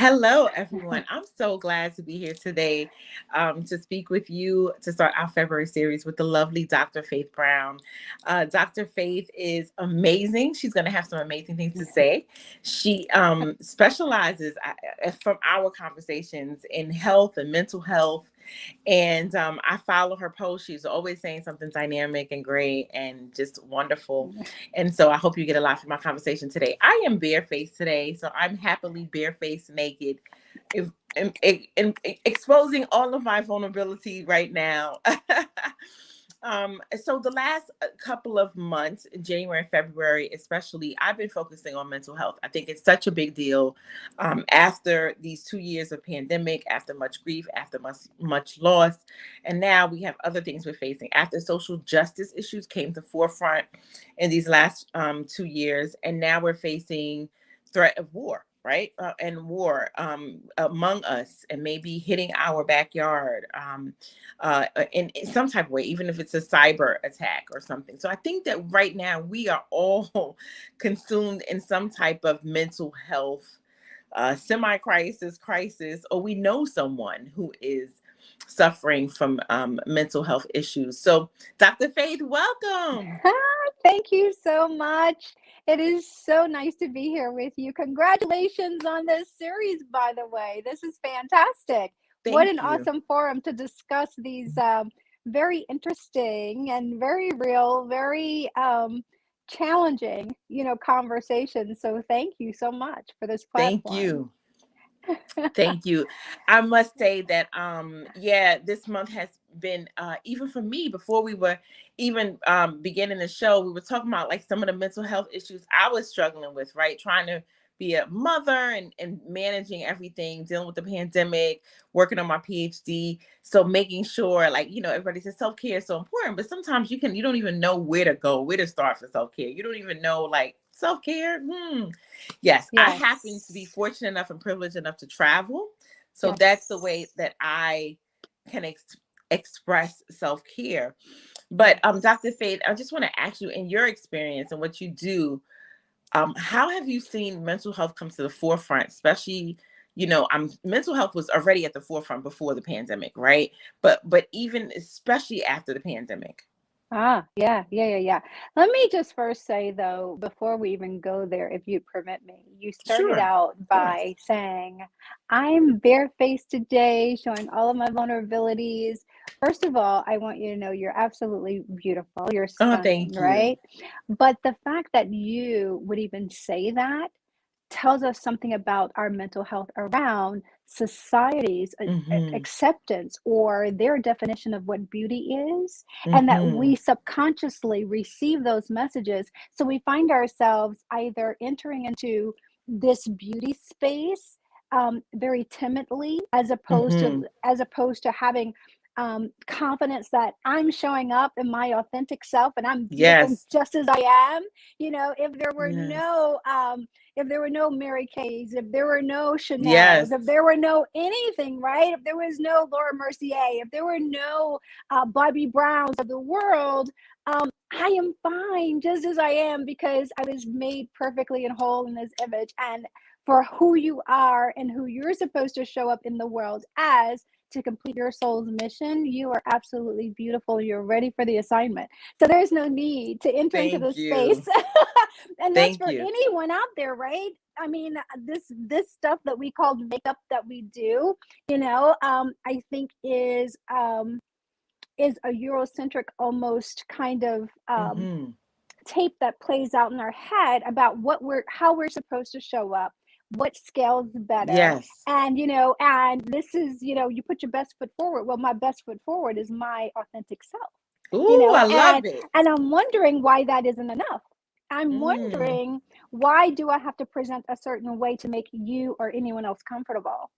Hello, everyone. I'm so glad to be here today to speak with you to start our February series with the lovely Dr. Faith Brown. Dr. Faith is amazing. She's going to have some amazing things to say. She specializes from our conversations in health and mental health. And I follow her posts. She's always saying something dynamic and great and just wonderful. And so I hope you get a lot from my conversation today. I am barefaced today, so I'm happily barefaced naked, if, exposing all of my vulnerability right now. So the last couple of months, January and February especially, I've been focusing on mental health. I think it's such a big deal after these 2 years of pandemic, after much grief, after much loss. And now we have other things we're facing. After social justice issues came to forefront in these last 2 years, and now we're facing threat of war, right? And war among us, and maybe hitting our backyard in some type of way, even if it's a cyber attack or something. So I think that right now we are all consumed in some type of mental health semi-crisis, crisis, or we know someone who is suffering from mental health issues. So Dr. Faith, welcome. Thank you so much. It is so nice to be here with you. Congratulations on this series, by the way. This is fantastic. What an Thank you. awesome forum to discuss these very interesting and very real, very challenging, conversations. So thank you so much for this Thank platform. you. Thank you. I must say that this month has been even for me, before we were even beginning the show, we were talking about like some of the mental health issues I was struggling with, right? Trying to be a mother and managing everything, dealing with the pandemic, working on my PhD. So making sure, like, everybody says self-care is so important, but sometimes you don't even know where to go, where to start for self-care. You don't even know, like, self-care. Yes, I happen to be Yes. fortunate enough and privileged enough to travel. So that's the way Yes. that I can express self-care. But Dr. Faith, I just want to ask you, in your experience and what you do, how have you seen mental health come to the forefront, especially, mental health was already at the forefront before the pandemic, right? But even especially after the pandemic. Yeah. Let me just first say, though, before we even go there, if you'd permit me, you started Sure, out of course. by saying, I'm barefaced today, showing all of my vulnerabilities. First of all, I want you to know you're absolutely beautiful. You're Oh, stunning, thank you. right? But the fact that you would even say that tells us something about our mental health around society's Mm-hmm. acceptance or their definition of what beauty is, and that Mm-hmm. we subconsciously receive those messages. So we find ourselves either entering into this beauty space very timidly, Mm-hmm. as opposed to having confidence that I'm showing up in my authentic self and I'm beautiful Yes. just as I am. If there were Yes. no Mary Kays, if there were no Chanel's, Yes. if there were no anything, right? If there was no Laura Mercier, if there were no Bobby Browns of the world, I am fine just as I am because I was made perfectly and whole in this image. And for who you are and who you're supposed to show up in the world as to complete your soul's mission, you are absolutely beautiful. You're ready for the assignment. So there's no need to enter into Thank this space. you. And that's Thank for you. anyone out there, right? I mean, this stuff that we call makeup that we do, I think is a Eurocentric almost kind of Mm-hmm. tape that plays out in our head about how we're supposed to show up, what scales better, Yes. and this is, you put your best foot forward. Well, my best foot forward is my authentic self, Ooh, I and love it. I'm wondering why that isn't enough. I'm Mm. wondering, why do I have to present a certain way to make you or anyone else comfortable,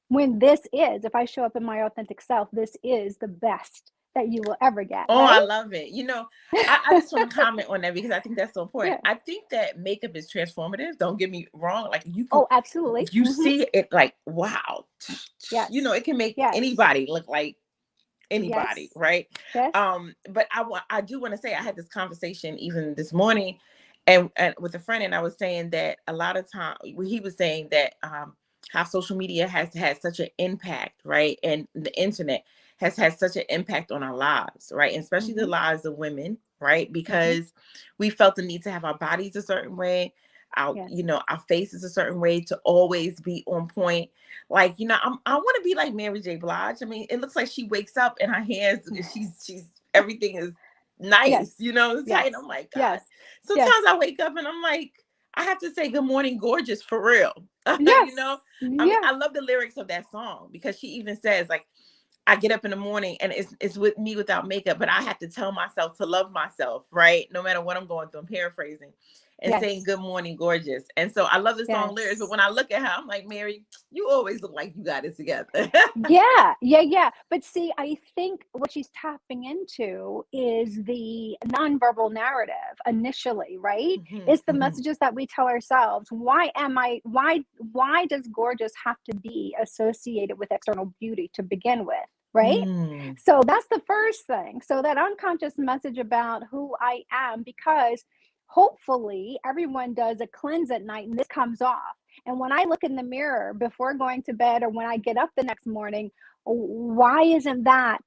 when if I show up in my authentic self, this is the best that you will ever get, Oh, right? I love it. I just want to comment on that because I think that's so important. Yeah. I think that makeup is transformative. Don't get me wrong. Like Oh, absolutely. you see it like, wow. Yes. It can make Yes. anybody look like anybody, Yes. right? Yes. But I do want to say I had this conversation even this morning and with a friend, and I was saying that a lot of time he was saying that how social media has had such an impact, right? And the internet has had such an impact on our lives, right? And especially the Mm-hmm. lives of women, right? Mm-hmm. Because we felt the need to have our bodies a certain way, our, Yes. our faces a certain way, to always be on point. Like, I want to be like Mary J. Blige. I mean, it looks like she wakes up and her hands, she's everything is Yes. nice, it's Yes. tight. I'm like, God. Yes. Yes. Sometimes I wake up and I'm like, I have to say good morning, gorgeous, for real. Yes. I mean, Yeah. I love the lyrics of that song, because she even says, like, I get up in the morning and it's with me without makeup, but I have to tell myself to love myself, right? No matter what I'm going through. I'm paraphrasing and saying Yes. good morning, gorgeous. And so I love the song lyrics, but Yes. when I look at her, I'm like, Mary, you always look like you got it together. Yeah, yeah, yeah. But see, I think what she's tapping into is the nonverbal narrative initially, right? Mhm, It's the mhm. messages that we tell ourselves. Why does gorgeous have to be associated with external beauty to begin with, right? Mm, So that's the first thing. So that unconscious message about who I am, because hopefully everyone does a cleanse at night and this comes off. And when I look in the mirror before going to bed or when I get up the next morning, why isn't that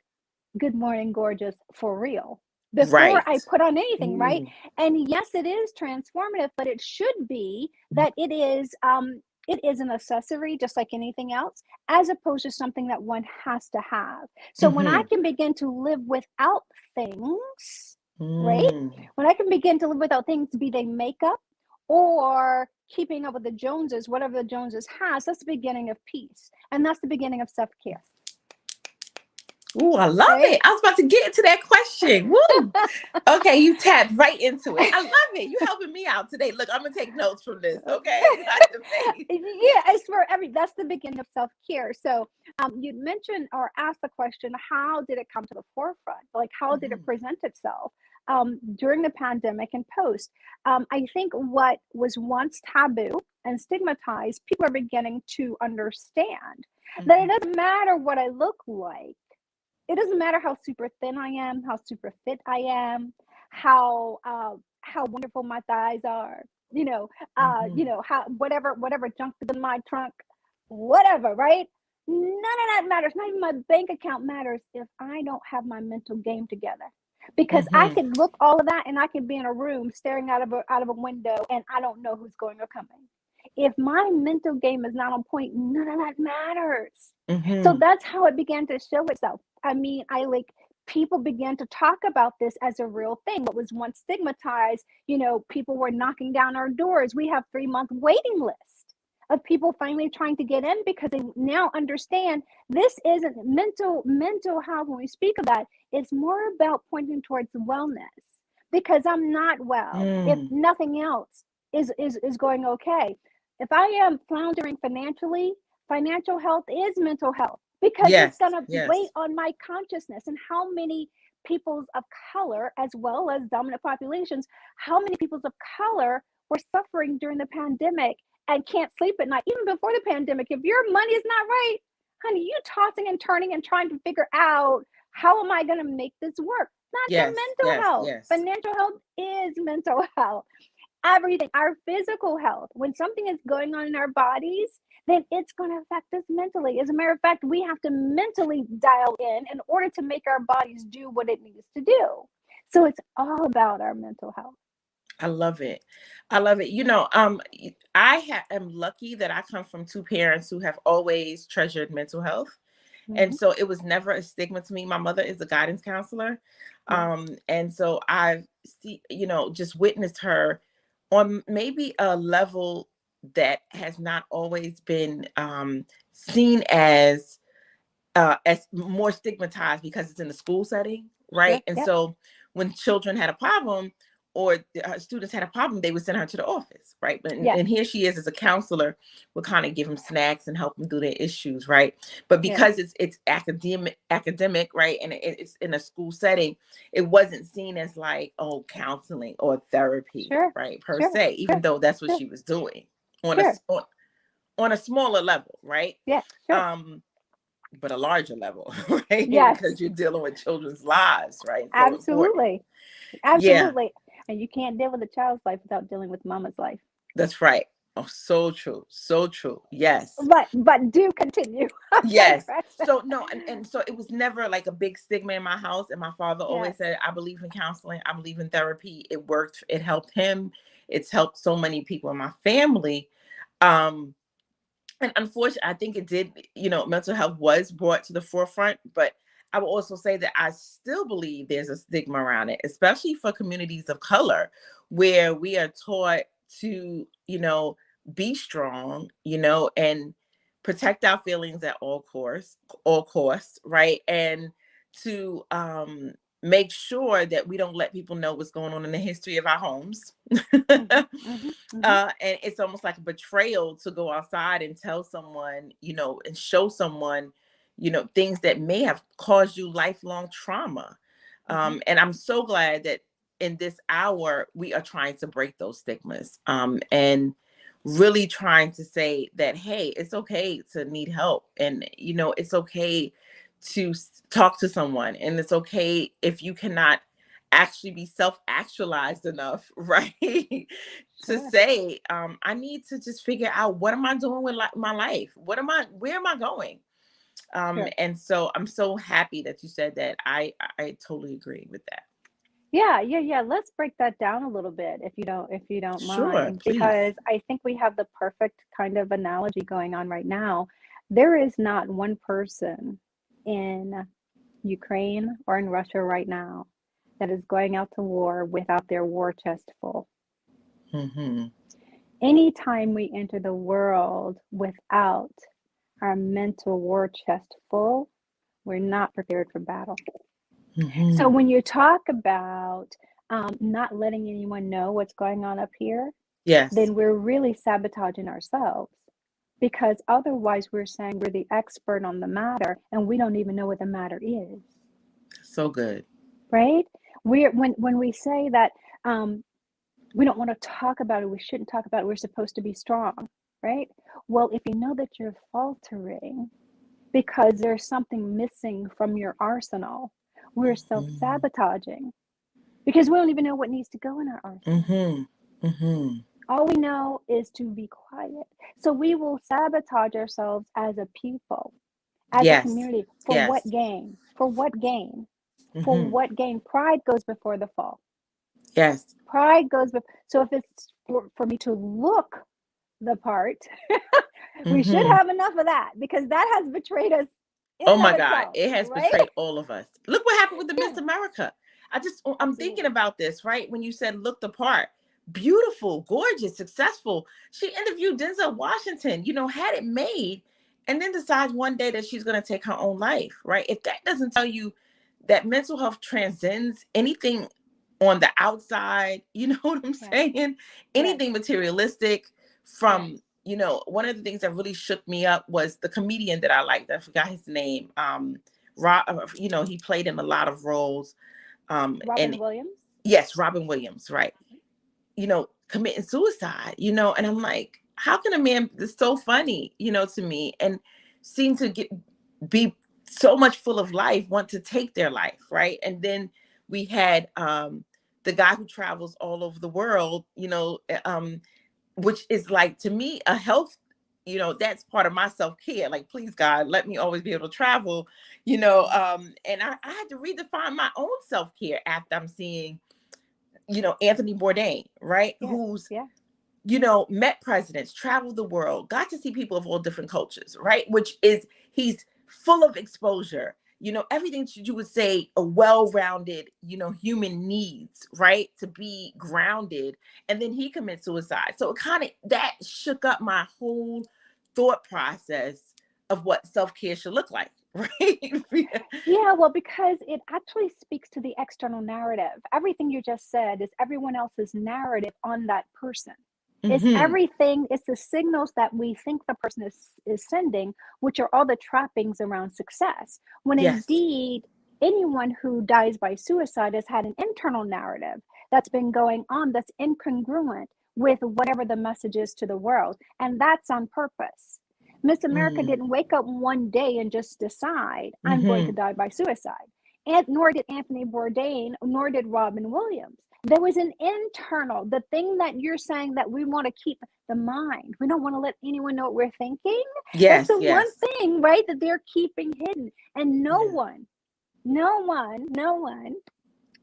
good morning, gorgeous, for real? Before right. I put on anything, right? Ooh, And yes, it is transformative, but it should be that it is an accessory just like anything else, as opposed to something that one has to have. So when I mhm, can begin to live without things, right? mm, When I can begin to live without things, be they makeup or keeping up with the Joneses, whatever the Joneses has, that's the beginning of peace. And that's the beginning of self-care, ooh, I love right? it. I was about to get into that question. Woo. Okay, you tapped right into it. I love it. You helping me out today. Look, I'm gonna take notes from this. Okay, Dr. Faith. Yeah, it's for every that's the beginning of self-care. So you'd mentioned or asked the question, how did it come to the forefront? Like how did it Mhm, present itself during the pandemic and post? I think what was once taboo and stigmatized, people are beginning to understand that it mhm, doesn't matter what I look like. It doesn't matter how super thin I am, how super fit I am, how wonderful my thighs are, mhm. how whatever junk is in my trunk, whatever, right? None of that matters. Not even my bank account matters if I don't have my mental game together. Because I Mhm. could look all of that and I could be in a room staring out of a window and I don't know who's going or coming. If my mental game is not on point, none of that matters. So Mhm. that's how it began to show itself. I mean, I like people began to talk about this as a real thing. What was once stigmatized, people were knocking down our doors. We have 3-month waiting list of people finally trying to get in because they now understand this isn't mental health. When we speak of that, it's more about pointing towards wellness because I'm not well. If Mm. nothing else is going okay. If I am floundering financially, financial health is mental health because it's going Yes. to weigh Yes. on my consciousness. And how many peoples of color, as well as dominant populations, how many peoples of color were suffering during the pandemic and can't sleep at night, even before the pandemic? If your money is not right, honey, you tossing and turning and trying to figure out how am I going to make this work? That's your Yes. mental Yes. health. Yes. Financial health is mental health. Everything, our physical health, when something is going on in our bodies, then it's going to affect us mentally. As a matter of fact, we have to mentally dial in order to make our bodies do what it needs to do. So it's all about our mental health. I love it. I love it. Am lucky that I come from two parents who have always treasured mental health. And Mm-hmm. so it was never a stigma to me. My mother is a guidance counselor. Yes. And so I've just witnessed her on maybe a level that has not always been seen as more stigmatized because it's in the school setting, Sure. right? And Yep. so when children had a problem or students had a problem, they would send her to the office, right? Yes. And here she is as a counselor, would kind of give them snacks and help them through their issues, right? But Yes. because it's academic, right, and it's in a school setting, it wasn't seen as like, oh, counseling or therapy, Sure. right, per Sure. se, even Sure. though that's what Sure. she was doing on a Sure. on a smaller level, right? Yeah. Sure. Um, but a larger level, right? Because Yes. you're dealing with children's lives, right? So important. Absolutely. Yeah, Absolutely. And you can't deal with a child's life without dealing with mama's life. that's right. Oh, so true. So true. Yes. But do continue. I Yes. digress. So no, and so it was never like a big stigma in my house. And my father always Yes. said, I believe in counseling, I believe in therapy. It worked, it helped him, it's helped so many people in my family. Um, and unfortunately, I think it did, mental health was brought to the forefront, but I will also say that I still believe there's a stigma around it, especially for communities of color, where we are taught to, be strong, and protect our feelings at all costs, right? And to make sure that we don't let people know what's going on in the history of our homes. Hmm. Hmm. Hmm. And it's almost like a betrayal to go outside and tell someone, and show someone, things that may have caused you lifelong trauma. Hmm. And I'm so glad that in this hour, we are trying to break those stigmas, and really trying to say that, hey, it's okay to need help. And, it's okay to talk to someone. And it's okay if you cannot actually be self-actualized enough, right? To Sure. say, I need to just figure out, what am I doing with my life? Where am I going? Sure. And so I'm so happy that you said that. I totally agree with that. Yeah, yeah, yeah. Let's break that down a little bit if you don't Sure, mind, please. because I think we have the perfect kind of analogy going on right now. There is not one person in Ukraine or in Russia right now that is going out to war without their war chest full. Hmm. Anytime we enter the world without our mental war chest full, we're not prepared for battle. So Hmm. when you talk about not letting anyone know what's going on up here, Yes. then we're really sabotaging ourselves, because otherwise we're saying we're the expert on the matter and we don't even know what the matter is, So good. right? When we say that um, we don't want to talk about it, we shouldn't talk about it, we're supposed to be strong, right? Well, if you know that you're faltering because there's something missing from your arsenal, we're Hmm. self-sabotaging because we don't even know what needs to go in our arsenal. Hmm. Hmm. All we know is to be quiet. So we will sabotage ourselves as a people, as a Yes. community. For what Yes. gain? For what gain? For Hmm. what gain? Pride goes before the fall. Yes. Pride goes before. So if it's for me to look the part, we should Hmm. have enough of that, because that has betrayed us in Oh and my of God, itself, it has right? betrayed all of us. Look what happened with the Miss Yeah, America. I'm thinking absolutely. about this, right? When you said look the part, beautiful, gorgeous, successful. She interviewed Denzel Washington, had it made, and then decides one day that she's going to take her own life, right? If that doesn't tell you that mental health transcends anything on the outside, you know what I'm Yes, saying? yes, Anything materialistic. yes. From, one of the things that really shook me up was the comedian that I liked. I forgot his name. Rob, he played in a lot of roles. And Robin Williams. yes, Robin Williams, right? Committing suicide, and I'm like, how can a man that's so funny, to me, and seem to be so much full of life, want to take their life, right? And then we had the guy who travels all over the world, which is like, to me, a health, that's part of my self-care. Like, please God, let me always be able to travel, and I had to redefine my own self-care after I'm seeing, Anthony Bourdain, right? Yes, Who's, yeah, met presidents, traveled the world, got to see people of all different cultures, right? Which is, he's full of exposure, everything you would say a well-rounded, human needs, right? To be grounded. And then he commits suicide. So it kind of, that shook up my whole thought process of what self-care should look like, right? yeah. Well, because it actually speaks to the external narrative. Everything you just said is everyone else's narrative on that person. It's Hmm. everything. It's the signals that we think the person is sending, which are all the trappings around success. When Yes. indeed, anyone who dies by suicide has had an internal narrative that's been going on that's incongruent with whatever the message is to the world, and that's on purpose. Miss America Mm. didn't wake up one day and just decide, I'm going to Hmm. die by suicide. And nor did Anthony Bourdain, nor did Robin Williams. There was an internal, the thing that you're saying that we want to keep, the mind. We don't want to let anyone know what we're thinking. That's Yes, the one yes, thing, right, that they're keeping hidden. And yeah, no one,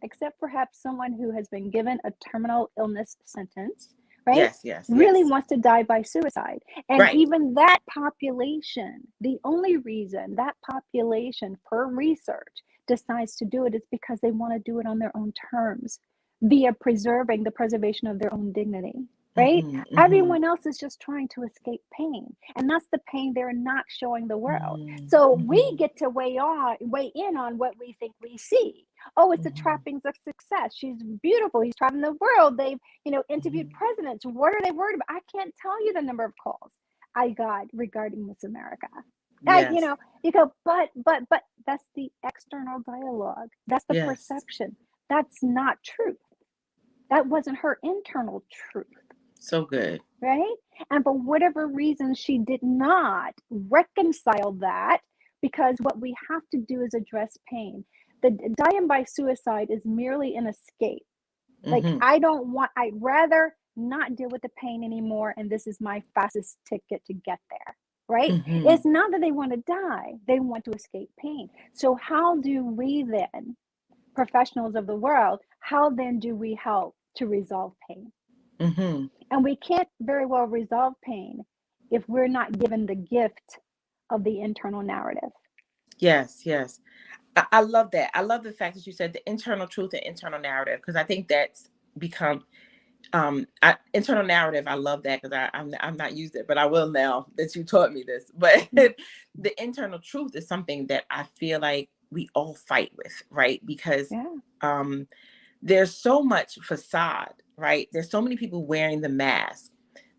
except perhaps someone who has been given a terminal illness sentence, right, yes, yes, really yes. wants to die by suicide. And Right. even that population, the only reason that population, per research, decides to do it is because they want to do it on their own terms via preserving the preservation of their own dignity. Right? Mm-hmm, mm-hmm, Everyone else is just trying to escape pain. And that's the pain they're not showing the world. mm-hmm, So we mm-hmm, get to weigh in on what we think we see. Oh, it's the mm-hmm, trappings of success. She's beautiful. He's traveling the world. They've, interviewed mm-hmm. presidents. What are they worried about? I can't tell you the number of calls I got regarding Miss America. Yes, You go, but that's the external dialogue. That's the yes. perception. That's not truth. That wasn't her internal truth, So good. right? And for whatever reason, she did not reconcile that, because what we have to do is address pain. The dying by suicide is merely an escape. Like, Mm-hmm, I'd rather not deal with the pain anymore. And this is my fastest ticket to get there, right? mm-hmm. It's not that they want to die, they want to escape pain. So, how do we then, professionals of the world, how then do we help to resolve pain? Mm-hmm. And we can't very well resolve pain if we're not given the gift of the internal narrative. Yes, yes. I love that. I love the fact that you said the internal truth and internal narrative, because I think that's become internal narrative. I love that because I'm not used it, but I will now that you taught me this. But the internal truth is something that I feel like we all fight with, right? Because Yeah. um, there's so much facade, right? There's so many people wearing the mask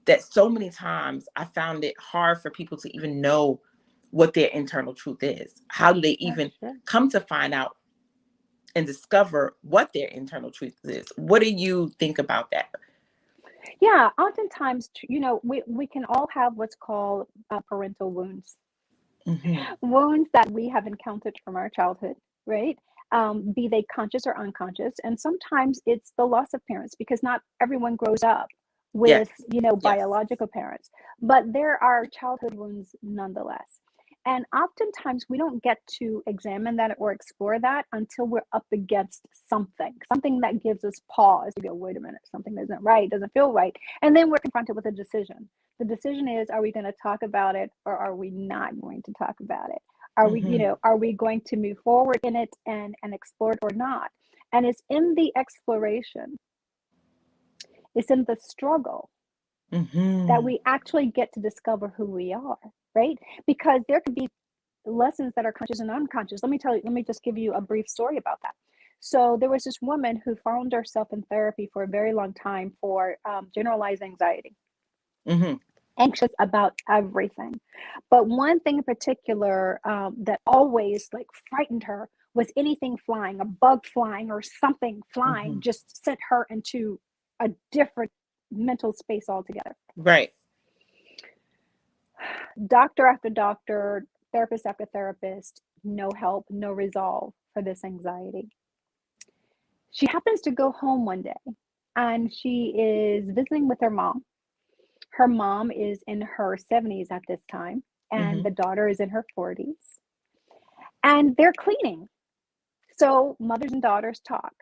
that so many times I found it hard for people to even know what their internal truth is. How do they even That's true. come to find out and discover what their internal truth is? What do you think about that? Yeah, oftentimes, we can all have what's called parental wounds, Hmm. wounds that we have encountered from our childhood, right? Be they conscious or unconscious. And sometimes it's the loss of parents, because not everyone grows up Yes, with, yes. biological parents, but there are childhood wounds nonetheless. And oftentimes we don't get to examine that or explore that until we're up against something that gives us pause to go, wait a minute, something isn't right, doesn't feel right. And then we're confronted with a decision. The decision is, are we going to talk about it, or are we not going to talk about it? Hmm. Are we going to move forward in it and explore it or not? And it's in the exploration, it's in the struggle, that Hmm. we actually get to discover who we are, right? Because there could be lessons that are conscious and unconscious. Let me just give you a brief story about that. So there was this woman who found herself in therapy for a very long time for generalized anxiety, Hmm. anxious about everything. But one thing in particular that always like frightened her was anything flying, a bug flying or something flying, Hmm. just sent her into a different mental space altogether. Right. Doctor after doctor, therapist after therapist, no help, no resolve for this anxiety. She happens to go home one day and she is visiting with her mom. Her mom is in her 70s at this time, and Hmm. the daughter is in her 40s. And they're cleaning. So mothers and daughters talk.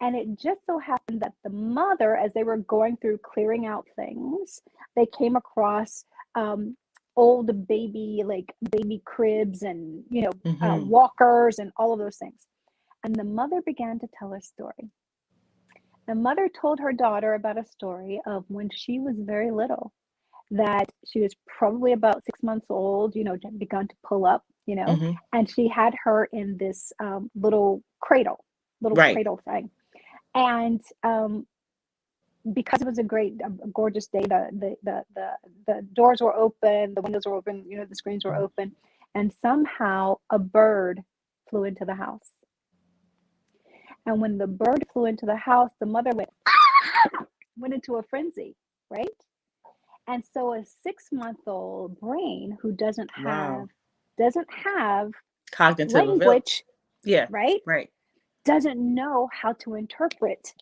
And it just so happened that the mother, as they were going through clearing out things, they came across um, old baby cribs and, Hmm. walkers and all of those things. And the mother began to tell a story. The mother told her daughter about a story of when she was very little, that she was probably about 6 months old, begun to pull up, Hmm. and she had her in this little Right. cradle thing. And because it was a gorgeous day, the doors were open, the windows were open, the screens were open, and somehow a bird flew into the house. And when the bird flew into the house, the mother went into a frenzy, right? And so a 6-month-old brain who Wow. doesn't have Cognitive ability. language, Yeah. right? Right. Doesn't know how to interpret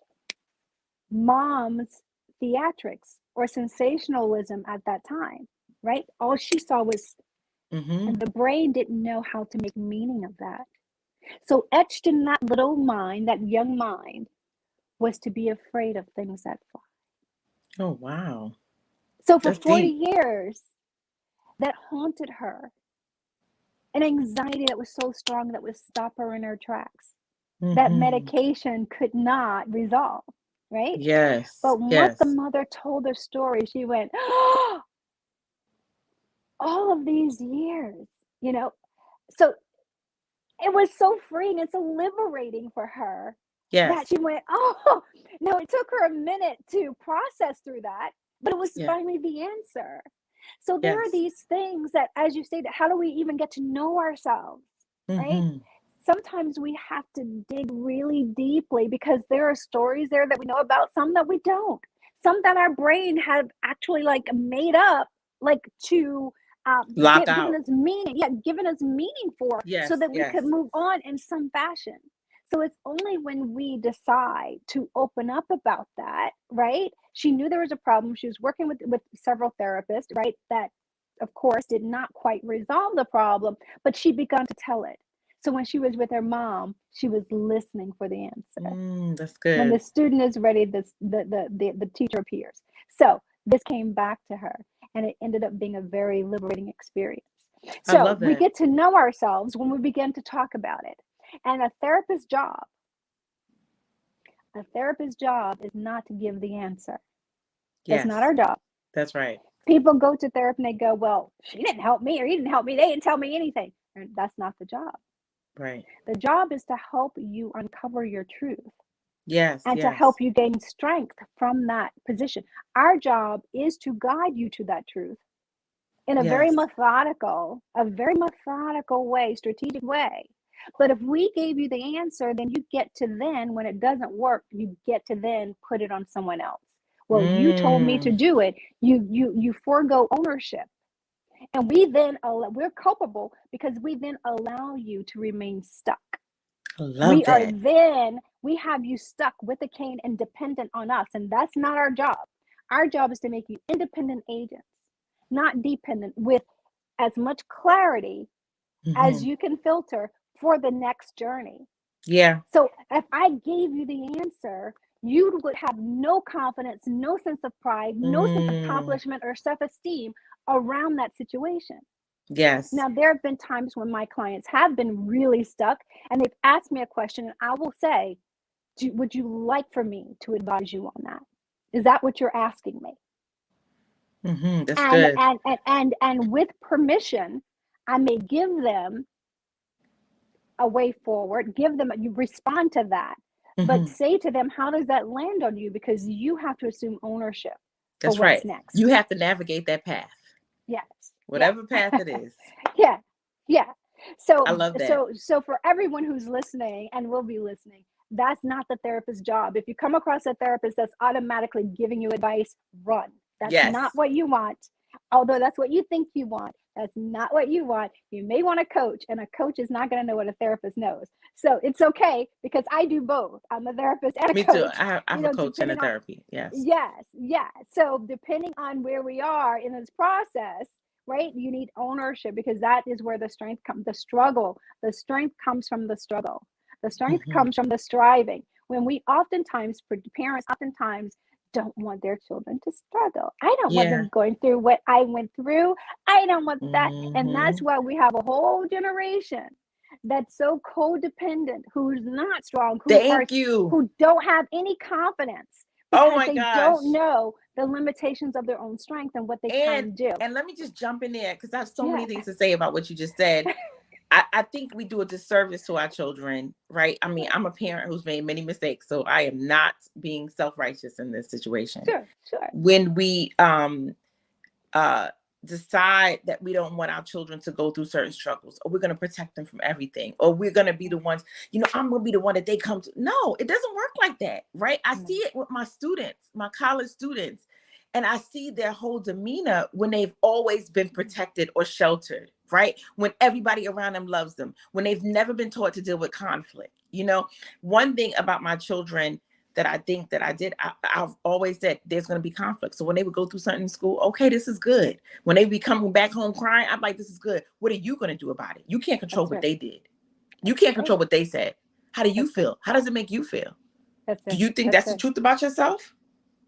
mom's theatrics or sensationalism at that time, right? All she saw was, Mm-hmm. and the brain didn't know how to make meaning of that. So etched in that little mind, that young mind, was to be afraid of things that fly. Oh, wow. So for That's 40 deep. years, that haunted her, an anxiety that was so strong that would stop her in her tracks, that Mm-hmm. medication could not resolve, right? Yes. But once the Yes. mother told her story, she went, oh, all of these years, you know? So it was so freeing and so liberating for her that Yes. she went, oh, no, it took her a minute to process through that, but it was Yeah. finally the answer. So there are Yes. these things that, as you stated, how do we even get to know ourselves, right? Mm-hmm. Sometimes we have to dig really deeply because there are stories there that we know about, some that we don't, some that our brain had actually like made up, like to Lock given out. us meaning, yeah, given us meaning for, so Yes. that we could Yes. move on in some fashion. So it's only when we decide to open up about that, right? She knew there was a problem. She was working with several therapists, right? That, of course, did not quite resolve the problem, but she began to tell it. So when she was with her mom, she was listening for the answer. That's When the good. student is ready, the teacher appears. So this came back to her, and it ended up being a very liberating experience. I So love we that. get to know ourselves when we begin to talk about it. And a therapist's job is not to give the answer. It's not Yes. our job. That's right. People go to therapy and they go, well, she didn't help me or he didn't help me. They didn't tell me anything. And that's not the job. Right. The job is to help you uncover your truth Yes. and to help Yes. you gain strength from that position. Our job is to guide you to that truth in Yes. a very methodical way, strategic way. But if we gave you the answer, then you get to then, when it doesn't work, you get to then put it on someone else. Well, you told me to Mm. do it. You forego ownership. And we're culpable because we then allow you to remain stuck. I love that. We have you stuck with a cane and dependent on us. And that's not our job. Our job is to make you independent agents, not dependent, with as much clarity as Mm-hmm. you can filter for the next journey. Yeah. So if I gave you the answer, you would have no confidence, no sense of pride, no sense of Mm. accomplishment or self-esteem around that situation. Yes. Now, there have been times when my clients have been really stuck and they've asked me a question, and I will say, would you like for me to advise you on that? Is that what you're asking me? Mm-hmm. That's And good. with permission, I may give them a way forward, you respond to that, but Mm-hmm. say to them, how does that land on you? Because you have to assume ownership for That's what's right. next. You have to navigate that path, Yes. Yeah. whatever path it is. Yeah. Yeah. I So love that. so for everyone who's listening and will be listening, that's not the therapist's job. If you come across a therapist that's automatically giving you advice, run. That's not Yes. what you want. Although that's what you think you want, that's not what you want. You may want a coach, and a coach is not going to know what a therapist knows. So it's okay because I do both. I'm a therapist and a Me too. coach. I have a coach and a Depending on, therapy. Yes. yes, yes. So depending on where we are in this process, right? You need ownership because that is where the strength comes. The strength comes from the struggle. The strength Mm-hmm. comes from the striving. When parents oftentimes don't want their children to struggle. I don't want Yeah. them going through what I went through. I don't want that. And Mm-hmm. that's why we have a whole generation that's so codependent, who's not strong, Thank you. who don't have any confidence Oh because my they gosh. don't know the limitations of their own strength and what they And can do. and let me just jump in there because I have so Yeah. many things to say about what you just said. I think we do a disservice to our children, right? I mean, Sure. I'm a parent who's made many mistakes, so I am not being self-righteous in this situation. Sure. Sure. When we uh decide that we don't want our children to go through certain struggles, or we're going to protect them from everything, or we're going to be the ones, I'm going to be the one that they come to. No, it doesn't work like that, right? I No. see it with my students, my college students, and I see their whole demeanor when they've always been protected or sheltered, right? When everybody around them loves them, when they've never been taught to deal with conflict. One thing about my children that I think that I did, I've always said there's going to be conflict. So when they would go through something in school, okay, this is good. When they be coming back home crying, I'm like, this is good. What are you going to do about it? You can't control That's what right. they did. You That's can't right. control what they said. How do you That's right. feel? How does it make you feel? That's Do right. you think That's that's the right. truth about yourself?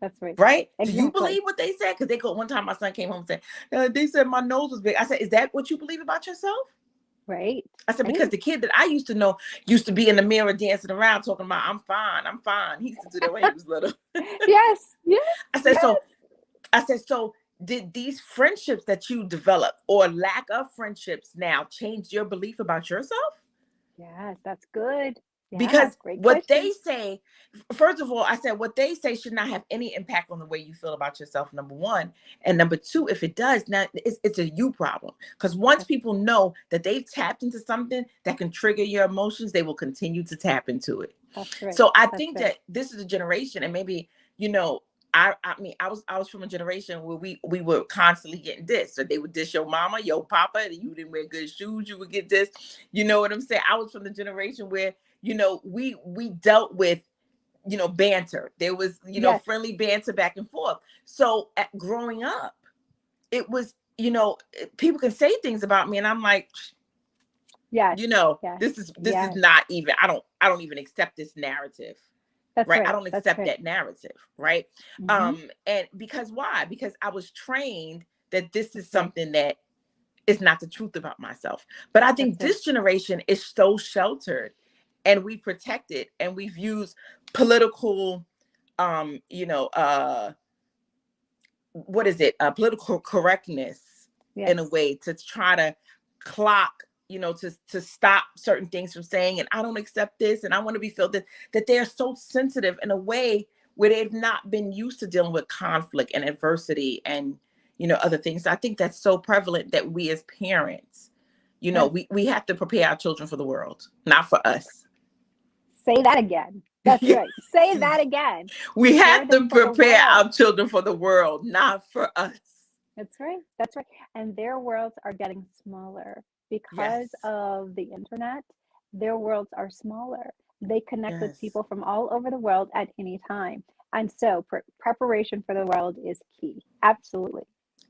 That's right. Right? Do you Exactly. believe what they said? Because they go, one time my son came home and said, they said my nose was big. I said, is that what you believe about yourself? Right. I said, because Right. the kid that I used to know used to be in the mirror dancing around talking about, I'm fine, I'm fine. He used to do that when he was little. Yes. Yes. I said, Yes. so did these friendships that you develop or lack of friendships now change your belief about yourself? Yes. That's good. Yeah. Because Great what they question. say, first of all, I said what they say should not have any impact on the way you feel about yourself, number one. And number two, if it does, now it's a you problem. Because once That's people know that they've tapped into something that can trigger your emotions, they will continue to tap into it. that's right. So I That's think right. that this is a generation, and maybe, I mean, I was from a generation where we were constantly getting dissed. So they would diss your mama, your papa, you didn't wear good shoes, you would get dissed. You know what I'm saying? I was from the generation where, we dealt with, banter. There was, Yes. friendly banter back and forth. So growing up, it was, people can say things about me, and I'm like, Yes. Yes. this is Yes. not even, I don't even accept this narrative. That's Right? I right. don't That's accept right. that narrative, right? Mm-hmm. And because why? Because I was trained that this is That's right. something that is not the truth about myself. But I think That's right. this generation is so sheltered, and we protect it, and we've used political, um, you know, uh, what is it? Political correctness in a Yes. way to try to clock, to stop certain things from saying, and I don't accept this, and I want to be felt that they're so sensitive in a way where they've not been used to dealing with conflict and adversity and other things. I think that's so prevalent that we as parents, Yes. we have to prepare our children for the world, not for us. Say that again. That's right. Say that again. We Prepare have them to for the prepare world. our children for the world, not for us. That's right. That's right. And their worlds are getting smaller because Yes. of the internet. Their worlds are smaller. They connect with Yes. people from all over the world at any time. And so preparation for the world is key. Absolutely.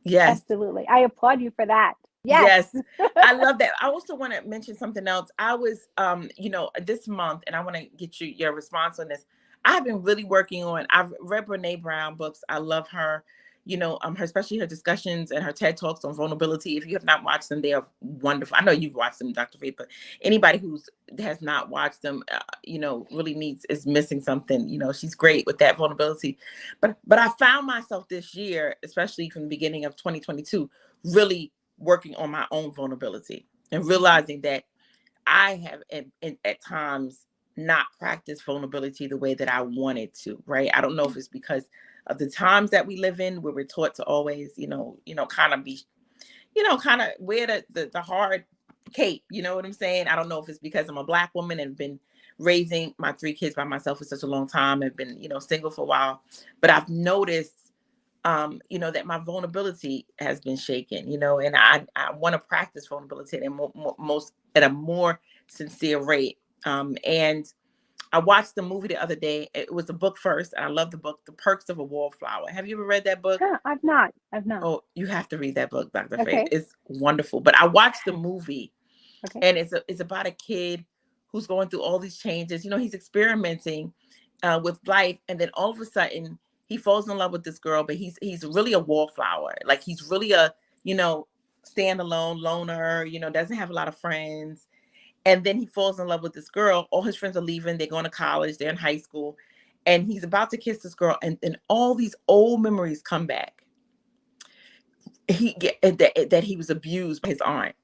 Yes. Absolutely. I applaud you for that. Yes. Yes. I love that. I also want to mention something else. I was this month, and I want to get your response on this. I've been really working on, I've read Brene Brown books. I love her. Her, especially her discussions and her TED Talks on vulnerability. If you have not watched them, they are wonderful. I know you've watched them, Dr. Faith, but anybody who's has not watched them, really is missing something. She's great with that vulnerability. But I found myself this year, especially from the beginning of 2022, really working on my own vulnerability and realizing that I have at times not practiced vulnerability the way that I wanted to, right? I don't know if it's because of the times that we live in where we're taught to always, kind of be, kind of wear the hard cape, you know what I'm saying? I don't know if it's because I'm a Black woman and been raising my 3 kids by myself for such a long time and been, single for a while, but I've noticed that my vulnerability has been shaken, and I want to practice vulnerability at a more sincere rate. And I watched the movie the other day. It was a book first, and I love the book, The Perks of a Wallflower. Have you ever read that book? Huh, I've not. I've not. Oh, you have to read that book, Dr. Faith. Okay. It's wonderful. But I watched the movie, Okay. and it's about a kid who's going through all these changes. He's experimenting with life, and then all of a sudden he falls in love with this girl, but he's really a wallflower. Like he's really a standalone loner. Doesn't have a lot of friends, and then he falls in love with this girl. All his friends are leaving. They're going to college. They're in high school, and he's about to kiss this girl, and then all these old memories come back. That he was abused by his aunt,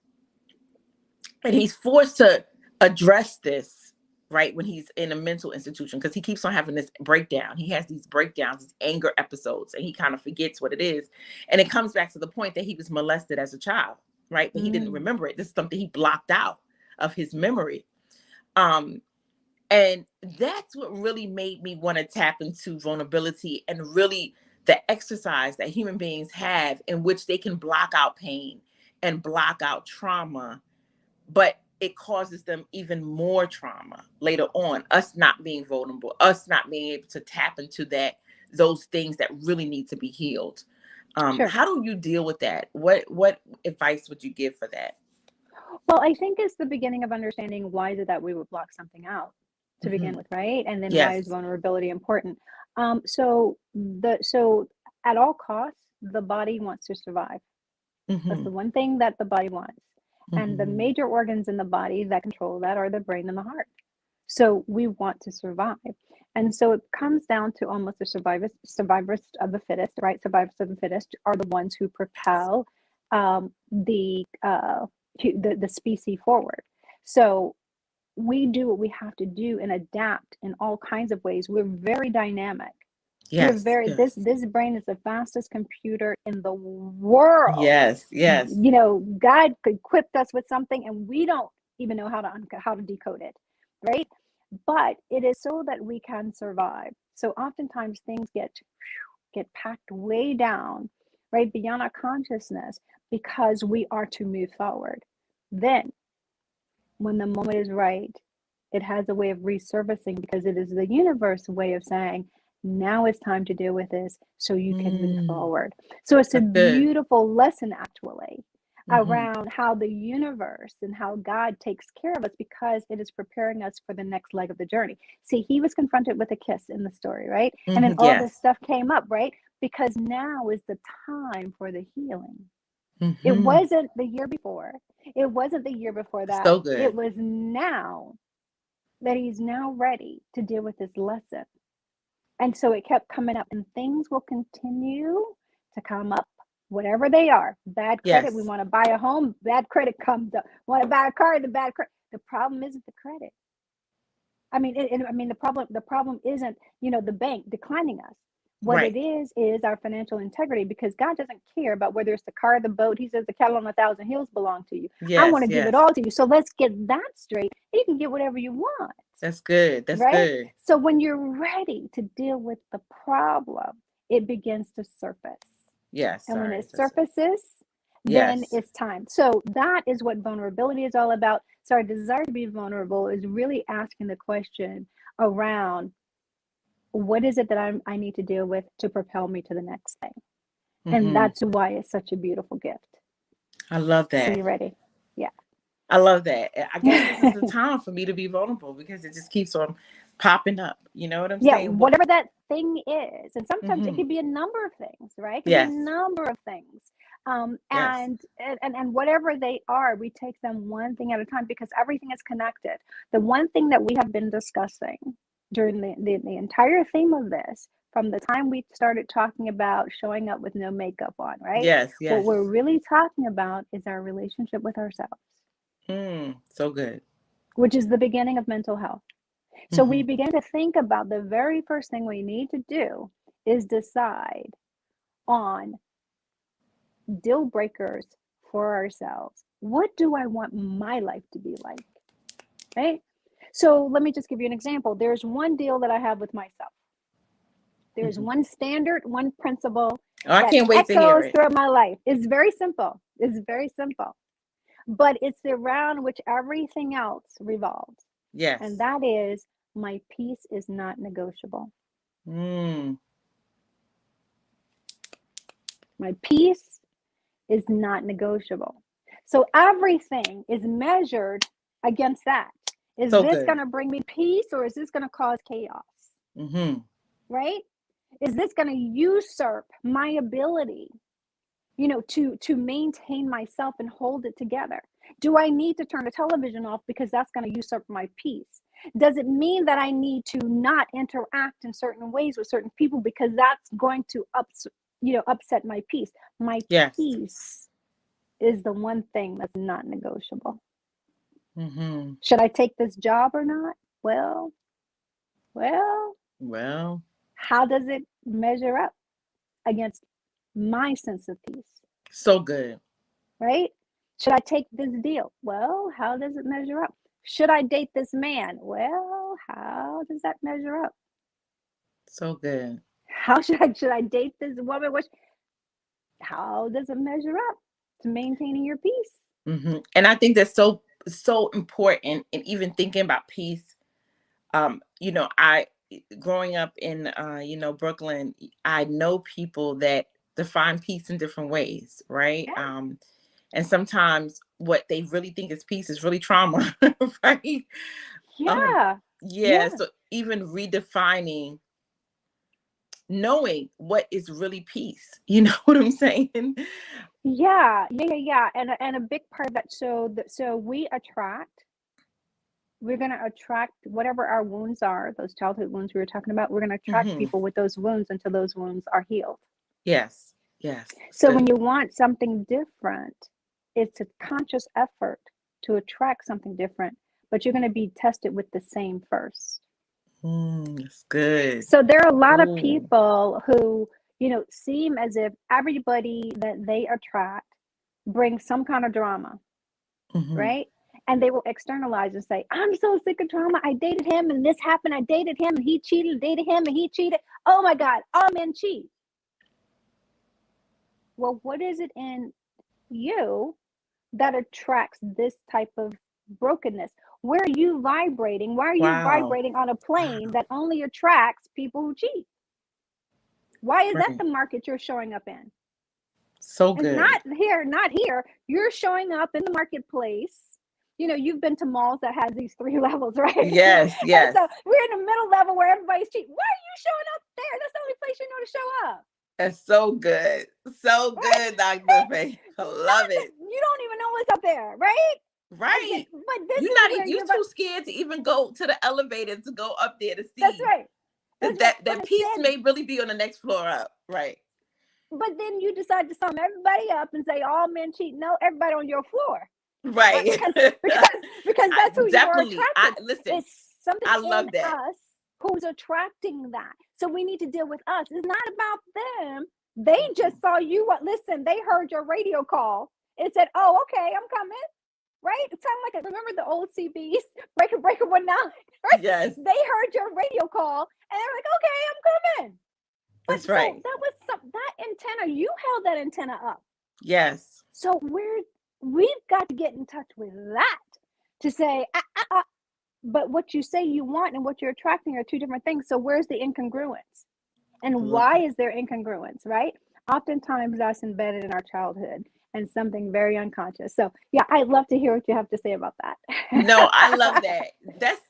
and he's forced to address this right when he's in a mental institution because he keeps on having this breakdown. He has these breakdowns, these anger episodes, and he kind of forgets what it is. And it comes back to the point that he was molested as a child, right? But he didn't Mm. remember it. This is something he blocked out of his memory. Um, and that's what really made me want to tap into vulnerability and really the exercise that human beings have in which they can block out pain and block out trauma, but it causes them even more trauma later on, us not being vulnerable, us not being able to tap into those things that really need to be healed. Sure. How do you deal with that? What advice would you give for that? Well, I think it's the beginning of understanding why is it that we would block something out to begin Hmm. with, right? And then why is Yes. vulnerability important? So at all costs, the body wants to survive. That's Hmm. the one thing that the body wants. And the Hmm. major organs in the body that control that are the brain and the heart. So we want to survive. And so it comes down to almost the survivors of the fittest, right? Survivors of the fittest are the ones who propel um, the, uh, the species forward. So we do what we have to do and adapt in all kinds of ways. We're very dynamic. We're Yes. very Yes. this brain is the fastest computer in the world. Yes. Yes. God equipped us with something and we don't even know how to decode it, right? But it is so that we can survive. So oftentimes things get packed way down, right, beyond our consciousness because we are to move forward. Then when the moment is right, it has a way of resurfacing because it is the universe way of saying, now it's time to deal with this so you can move Mm, forward. So it's a that's good. beautiful lesson, actually, Hmm. around how the universe and how God takes care of us because it is preparing us for the next leg of the journey. See, he was confronted with a kiss in the story, right? And then Hmm. all this Yes. stuff came up, right? Because now is the time for the healing. It Hmm. wasn't the year before. It wasn't the year before that. So It good. was now that he's now ready to deal with this lesson. And so it kept coming up, and things will continue to come up, whatever they are. Bad credit, we Yes. want to buy a home, bad credit comes up. Want to buy a car, the bad credit. The problem isn't the credit. The problem isn't, the bank declining us. What Right. it is our financial integrity because God doesn't care about whether it's the car, the boat. He says the cattle on a thousand hills belong to you. I want Yes. to give it Yes. all to you. So let's get that straight. You can get whatever you want, That's good. That's right? good. So when you're ready to deal with the problem, it begins to surface. Yes. And when Sorry. it surfaces, then Yes. it's time. So that is what vulnerability is all about. So our desire to be vulnerable is really asking the question around what is it that I need to deal with to propel me to the next thing. And Hmm. that's why it's such a beautiful gift. I love So that. you ready? Yeah. I love that. I guess this is the time for me to be vulnerable because it just keeps on popping up. You know what I'm Yeah, saying? What? whatever that thing is. And sometimes it Hmm. could be a number of things, right? It could be a Yes. number of things. Yes. And whatever they are, we take them one thing at a time because everything is connected. The one thing that we have been discussing during the entire theme of this, from the time we started talking about showing up with no makeup on, right? Yes. What Yes. we're really talking about is our relationship with ourselves, So good. which is the beginning of mental health. So we Hmm. begin to think about the very first thing we need to do is decide on deal breakers for ourselves. What do I want my life to be like? Right? So let me just give you an example. There's one deal that I have with myself. There's Hmm. one standard, one principle Oh, I that can't wait to hear echoes it. throughout my life. It's very simple. It's very simple. But it's around which everything else revolves. And Yes. that is my peace is not negotiable. Mm. My peace is not negotiable. So everything is measured against that. Is So this going good. to bring me peace or is this going to cause chaos? Hmm. Right? Is this going to usurp my ability, to maintain myself and hold it together? Do I need to turn the television off because that's going to usurp my peace? Does it mean that I need to not interact in certain ways with certain people because that's going to upset my peace? My Yes. peace is the one thing that's not negotiable. Hmm. Should I take this job or not? Well, Well, how does it measure up against my sense of peace? so good. Right? Should I take this deal? Well, how does it measure up? Should I date this man? Well, how does that measure up? So good. How should I date this woman? How does it measure up to maintaining your peace? And I think that's so so important. And even thinking about peace, I growing up in Brooklyn, I know people that define peace in different ways, right? Yeah. And sometimes what they really think is peace is really trauma, right? um Yeah. yeah, Yeah. so even redefining, knowing what is really peace, you know what I'm saying? Yeah. Yeah. Yeah. Yeah. And a big part of that. So we're going to attract whatever our wounds are, those childhood wounds we were talking about. We're going to attract Hmm. people with those wounds until those wounds are healed. Yes, yes, it's So when good. you want something different, it's a conscious effort to attract something different, but you're going to be tested with the same first. It's good. So there are a lot of Ooh. people who, seem as if everybody that they attract brings some kind of drama, Hmm. right? And they will externalize and say, I'm so sick of drama. I dated him and this happened. I dated him and he cheated, dated him and he cheated. Oh my God, all men cheat. Well, what is it in you that attracts this type of brokenness? Where are you vibrating? Why are you Wow. vibrating on a Wow. plane that only attracts people who cheat? Why is that Right. the market you're showing up in? So It's good. not here. You're showing up in the marketplace. You've been to malls that has these three levels, right? Yes, And yes. so we're in the middle level where everybody's cheating. Why are you showing up there? That's the only place you know to show up. That's so good. So good, Dr. Faye. I love it. You don't even know what's up there, right? Right. But this You're is not where you too scared to even go to the elevator to go up there to that's see right. that That's right. But that piece instead, may really be on the next floor up. Right. but then you decide to sum everybody up and say all men cheat. No, everybody on your floor, right? Right. Because I that's who you are definitely I attracted. listen, It's something I in love that. us who's attracting that. So we need to deal with us. It's not about them. They Mhm. just saw you. What? Listen, they heard your radio call and said, "Oh, okay, I'm coming." Right? It's kind of like remember the old CBs, breaker 19, right? Yes, They heard your radio call and they're like, "Okay, I'm coming." But that's so right. that was that antenna. You held that antenna up. Yes. So we've got to get in touch with that to say, but what you say you want and what you're attracting are two different things. So where's the incongruence? I And love why that. is there incongruence, right? Oftentimes that's embedded in our childhood and something very unconscious. So yeah, I'd love to hear what you have to say about No, I love that. that. That's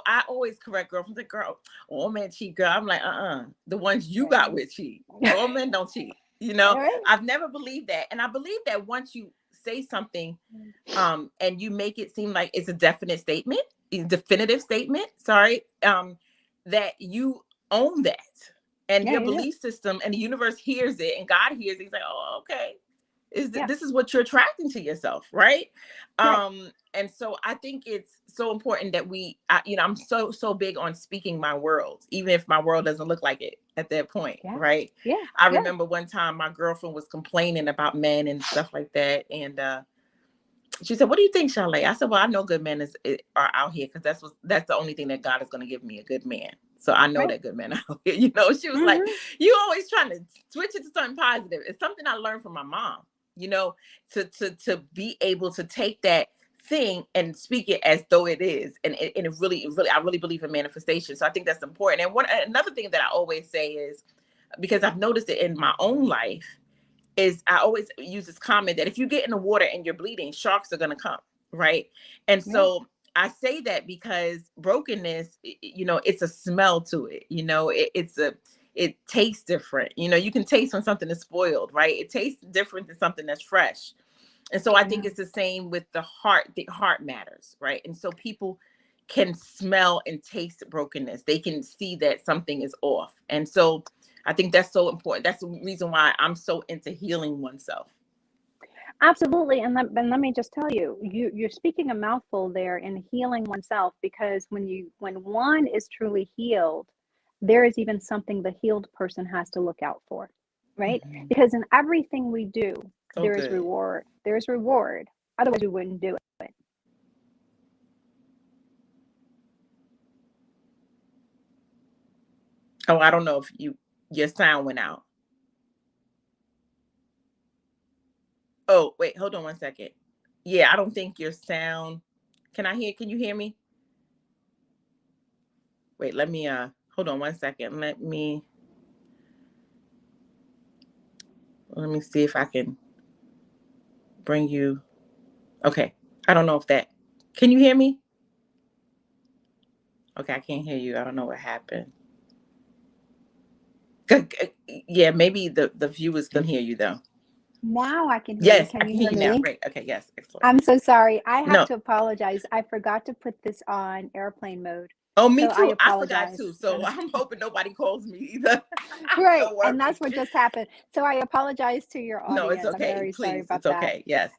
I always correct girlfriends. Like, girl, all men cheat, girl. I'm like, the ones you got with cheat. All men don't cheat. All right. I've never believed that. And I believe that once you say something, and you make it seem like it's a definite statement, a definitive statement, sorry, that you own that. And Yeah, your you do. belief system and the universe hears it and God hears it. He's like, oh, okay, Yeah, this is what you're attracting to yourself, right? right. And so I think it's so important that I'm so big on speaking my world, even if my world doesn't look like it at that point, Yeah, right? yeah, I yeah. remember one time my girlfriend was complaining about men and stuff like that, and she said, "What do you think, Charlotte?" I said, "Well, I know good men are out here because that's the only thing that God is going to give me, a good man. So I know Right. that good men are out here." She was like, Hmm. "You always trying to switch it to something positive." It's something I learned from my mom. To be able to take that thing and speak it as though it is, and I really believe in manifestation. So I think that's important. And another thing that I always say is, because I've noticed it in my own life, is I always use this comment that if you get in the water and you're bleeding, sharks are going to come, right? And Yeah, so I say that because brokenness, it's a smell to it. It tastes different. You can taste when something is spoiled, right? It tastes different than something that's fresh. And so I think yeah. it's the same with the heart. The heart matters, right? And so people can smell and taste brokenness. They can see that something is off. And so I think that's so important. That's the reason why I'm so into healing oneself. Absolutely. And let me just tell you, you're speaking a mouthful there in healing oneself because when one is truly healed, there is even something the healed person has to look out for, right? Mhm. Because in everything we do, So there is good. reward. There is reward. Otherwise, we wouldn't do it. Oh, I don't know if your sound went out. Oh, wait, hold on one second. Yeah, I don't think your sound. Can you hear me? Wait, let me hold on 1 second. Let me see if I can bring you. Okay. I don't know if that. Can you hear me? Okay, I can't hear you. I don't know what happened. Yeah, maybe the viewers can hear you though. Now I can hear you. Yes, Can I you can hear hear you now. me? Great. Okay, yes, excellent. I'm so sorry. I have No. to apologize. I forgot to put this on airplane mode. Oh, me So I too. I forgot apologize. too. So I'm hoping nobody calls me either. Right. Don't And worry. that's what just happened. So I apologize to your No, it's audience. I'm okay. very sorry Please, about it's that. okay. Yes.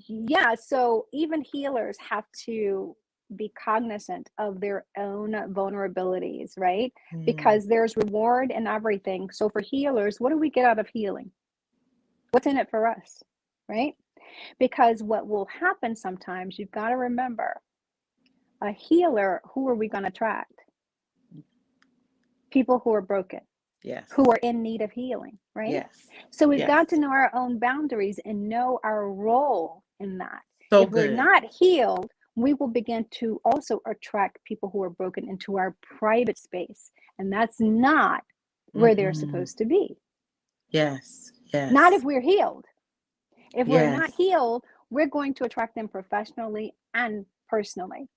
Yeah, so even healers have to be cognizant of their own vulnerabilities, right? Because there's reward in everything. So for healers, what do we get out of healing? What's in it for us, right? Because what will happen sometimes, you've got to remember, a healer, who are we going to attract? People who are broken. Yes. Who are in need of healing, right? Yes. So we've Yes. got to know our own boundaries and know our role in that. So if we're good. not healed, we will begin to also attract people who are broken into our private space. And that's not where they're supposed to be. Yes. Yes. Not if we're healed. If we're Yes. not healed, we're going to attract them professionally and personally.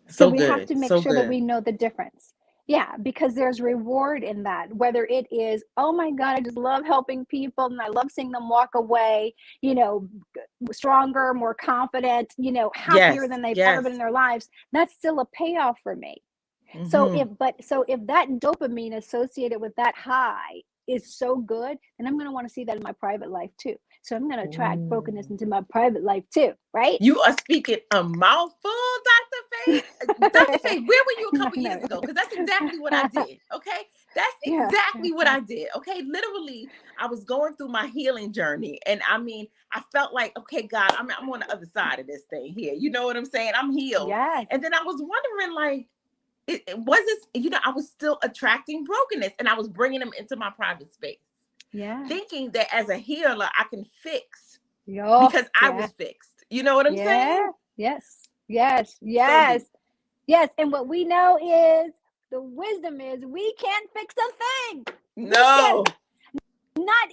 So we good. have to make So sure good. that we know the difference. Yeah, because there's reward in that. Whether it is, oh my God, I just love helping people and I love seeing them walk away, stronger, more confident, happier than they've ever been in their lives. That's still a payoff for me. So if that dopamine associated with that high is so good, then I'm going to want to see that in my private life too. So I'm going to attract brokenness into my private life too, right? You are speaking a mouthful, Dr. Faith. Dr. Faith, where were you a couple years ago? Because that's exactly what I did. Okay. That's exactly what I did. Okay. Literally, I was going through my healing journey. And I mean, I felt like, okay, God, I'm on the other side of this thing here. You know what I'm saying? I'm healed. Yes. And then I was wondering, like, it was this, I was still attracting brokenness and I was bringing them into my private space. Yeah. Thinking that as a healer, I can fix because I was fixed. You know what I'm saying? Yes. Yes. And what we know is the wisdom is we can't fix a thing. No. Not.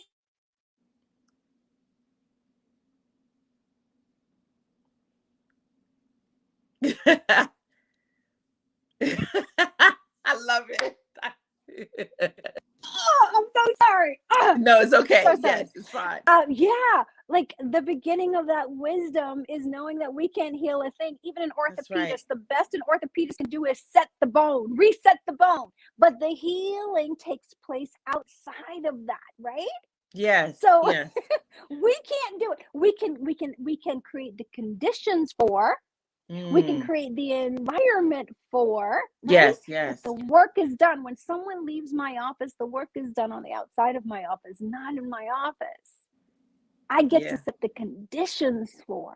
I love it. Oh, I'm so sorry. No, it's okay. So yes, it's fine. Yeah, like the beginning of that wisdom is knowing that we can't heal a thing. Even an orthopedist, right. The best an orthopedist can do is set the bone, reset the bone. But the healing takes place outside of that, right? Yes. So yes. we can't do it. We can create the conditions for. We can create the environment for, right? Yes. But the work is done. When someone leaves my office, the work is done on the outside of my office, not in my office. I get to set the conditions for,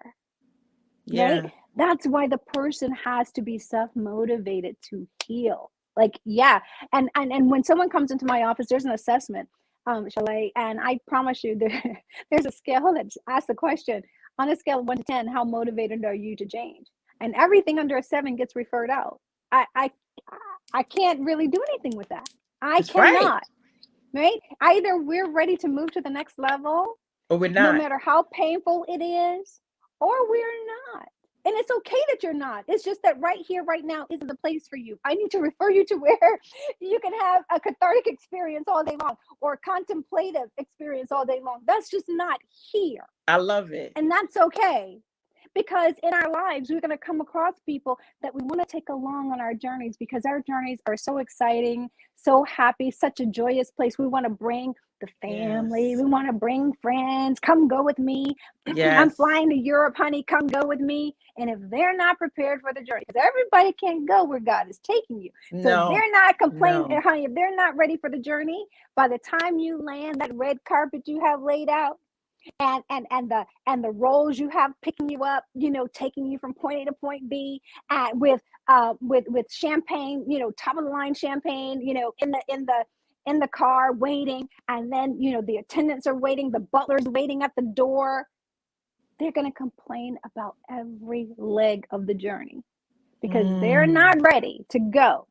right? That's why the person has to be self-motivated to heal. Like, and when someone comes into my office, there's an assessment, Shalay, and I promise you there's a scale that asks the question, on a scale of 1 to 10, how motivated are you to change? And everything under a 7 gets referred out. I can't really do anything with that. I cannot. Right? Either we're ready to move to the next level, or we're not. No matter how painful it is, or we're not. And it's okay that you're not. It's just that right here, right now, isn't the place for you. I need to refer you to where you can have a cathartic experience all day long or a contemplative experience all day long. That's just not here. I love it. And that's okay. Because in our lives, we're going to come across people that we want to take along on our journeys because our journeys are so exciting, so happy, such a joyous place. We want to bring the family. We want to bring friends. Come go with me. I'm flying to Europe, honey. Come go with me. And if they're not prepared for the journey, because everybody can't go where God is taking you. So if they're not complaining, honey, if they're not ready for the journey, by the time you land, that red carpet you have laid out, and the roles you have picking you up, taking you from point A to point B, with champagne, top of the line champagne, in the car waiting, and then the attendants are waiting, the butler's waiting at the door. they're going to complain about every leg of the journey because they're Mm. not ready to go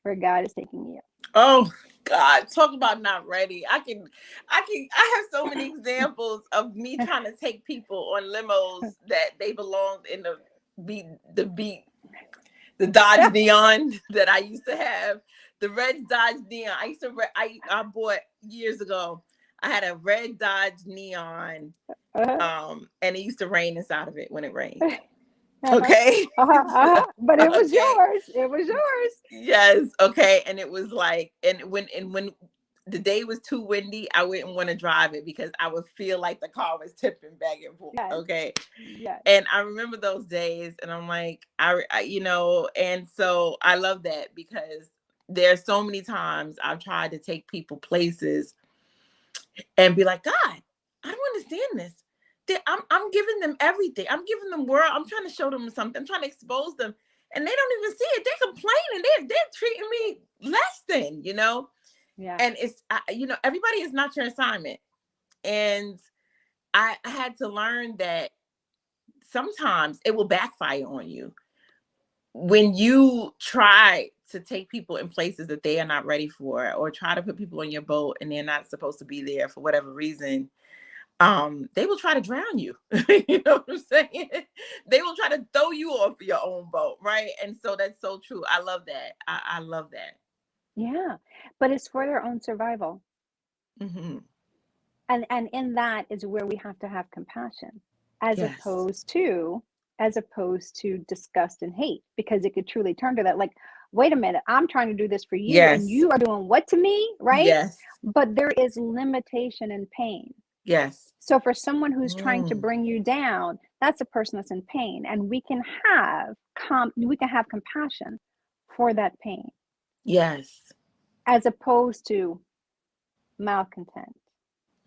where God is taking you. Oh God, talk about not ready. I have so many examples of me trying to take people on limos that they belonged in beat beat the Dodge Neon that I used to have. The red Dodge Neon. I bought years ago. I had a red Dodge Neon. And it used to rain inside of it when it rained. Okay. But it was Okay. yours. It was yours. Yes. Okay. And it was like, and when the day was too windy, I wouldn't want to drive it because I would feel like the car was tipping back and forth. Yes. Okay. Yes. And I remember those days, and I'm like, and so I love that because there's so many times I've tried to take people places and be like, God, I don't understand this. I'm giving them everything. I'm giving them world. I'm trying to show them something. I'm trying to expose them, and they don't even see it. They're complaining. They're treating me less than, Yeah. And it's everybody is not your assignment, and I had to learn that sometimes it will backfire on you when you try to take people in places that they are not ready for, or try to put people on your boat and they're not supposed to be there for whatever reason. They will try to drown you. You know what I'm saying? They will try to throw you off your own boat, right? And so that's so true. I love that. I love that. Yeah. But it's for their own survival. Mm-hmm. And in that is where we have to have compassion as Yes. opposed to disgust and hate, because it could truly turn to that. Like, wait a minute, I'm trying to do this for you and Yes. you are doing what to me, right? Yes. But there is limitation and pain. Yes. So for someone who's trying to Mm. bring you down, that's a person that's in pain, and we can have compassion for that pain Yes. as opposed to malcontent,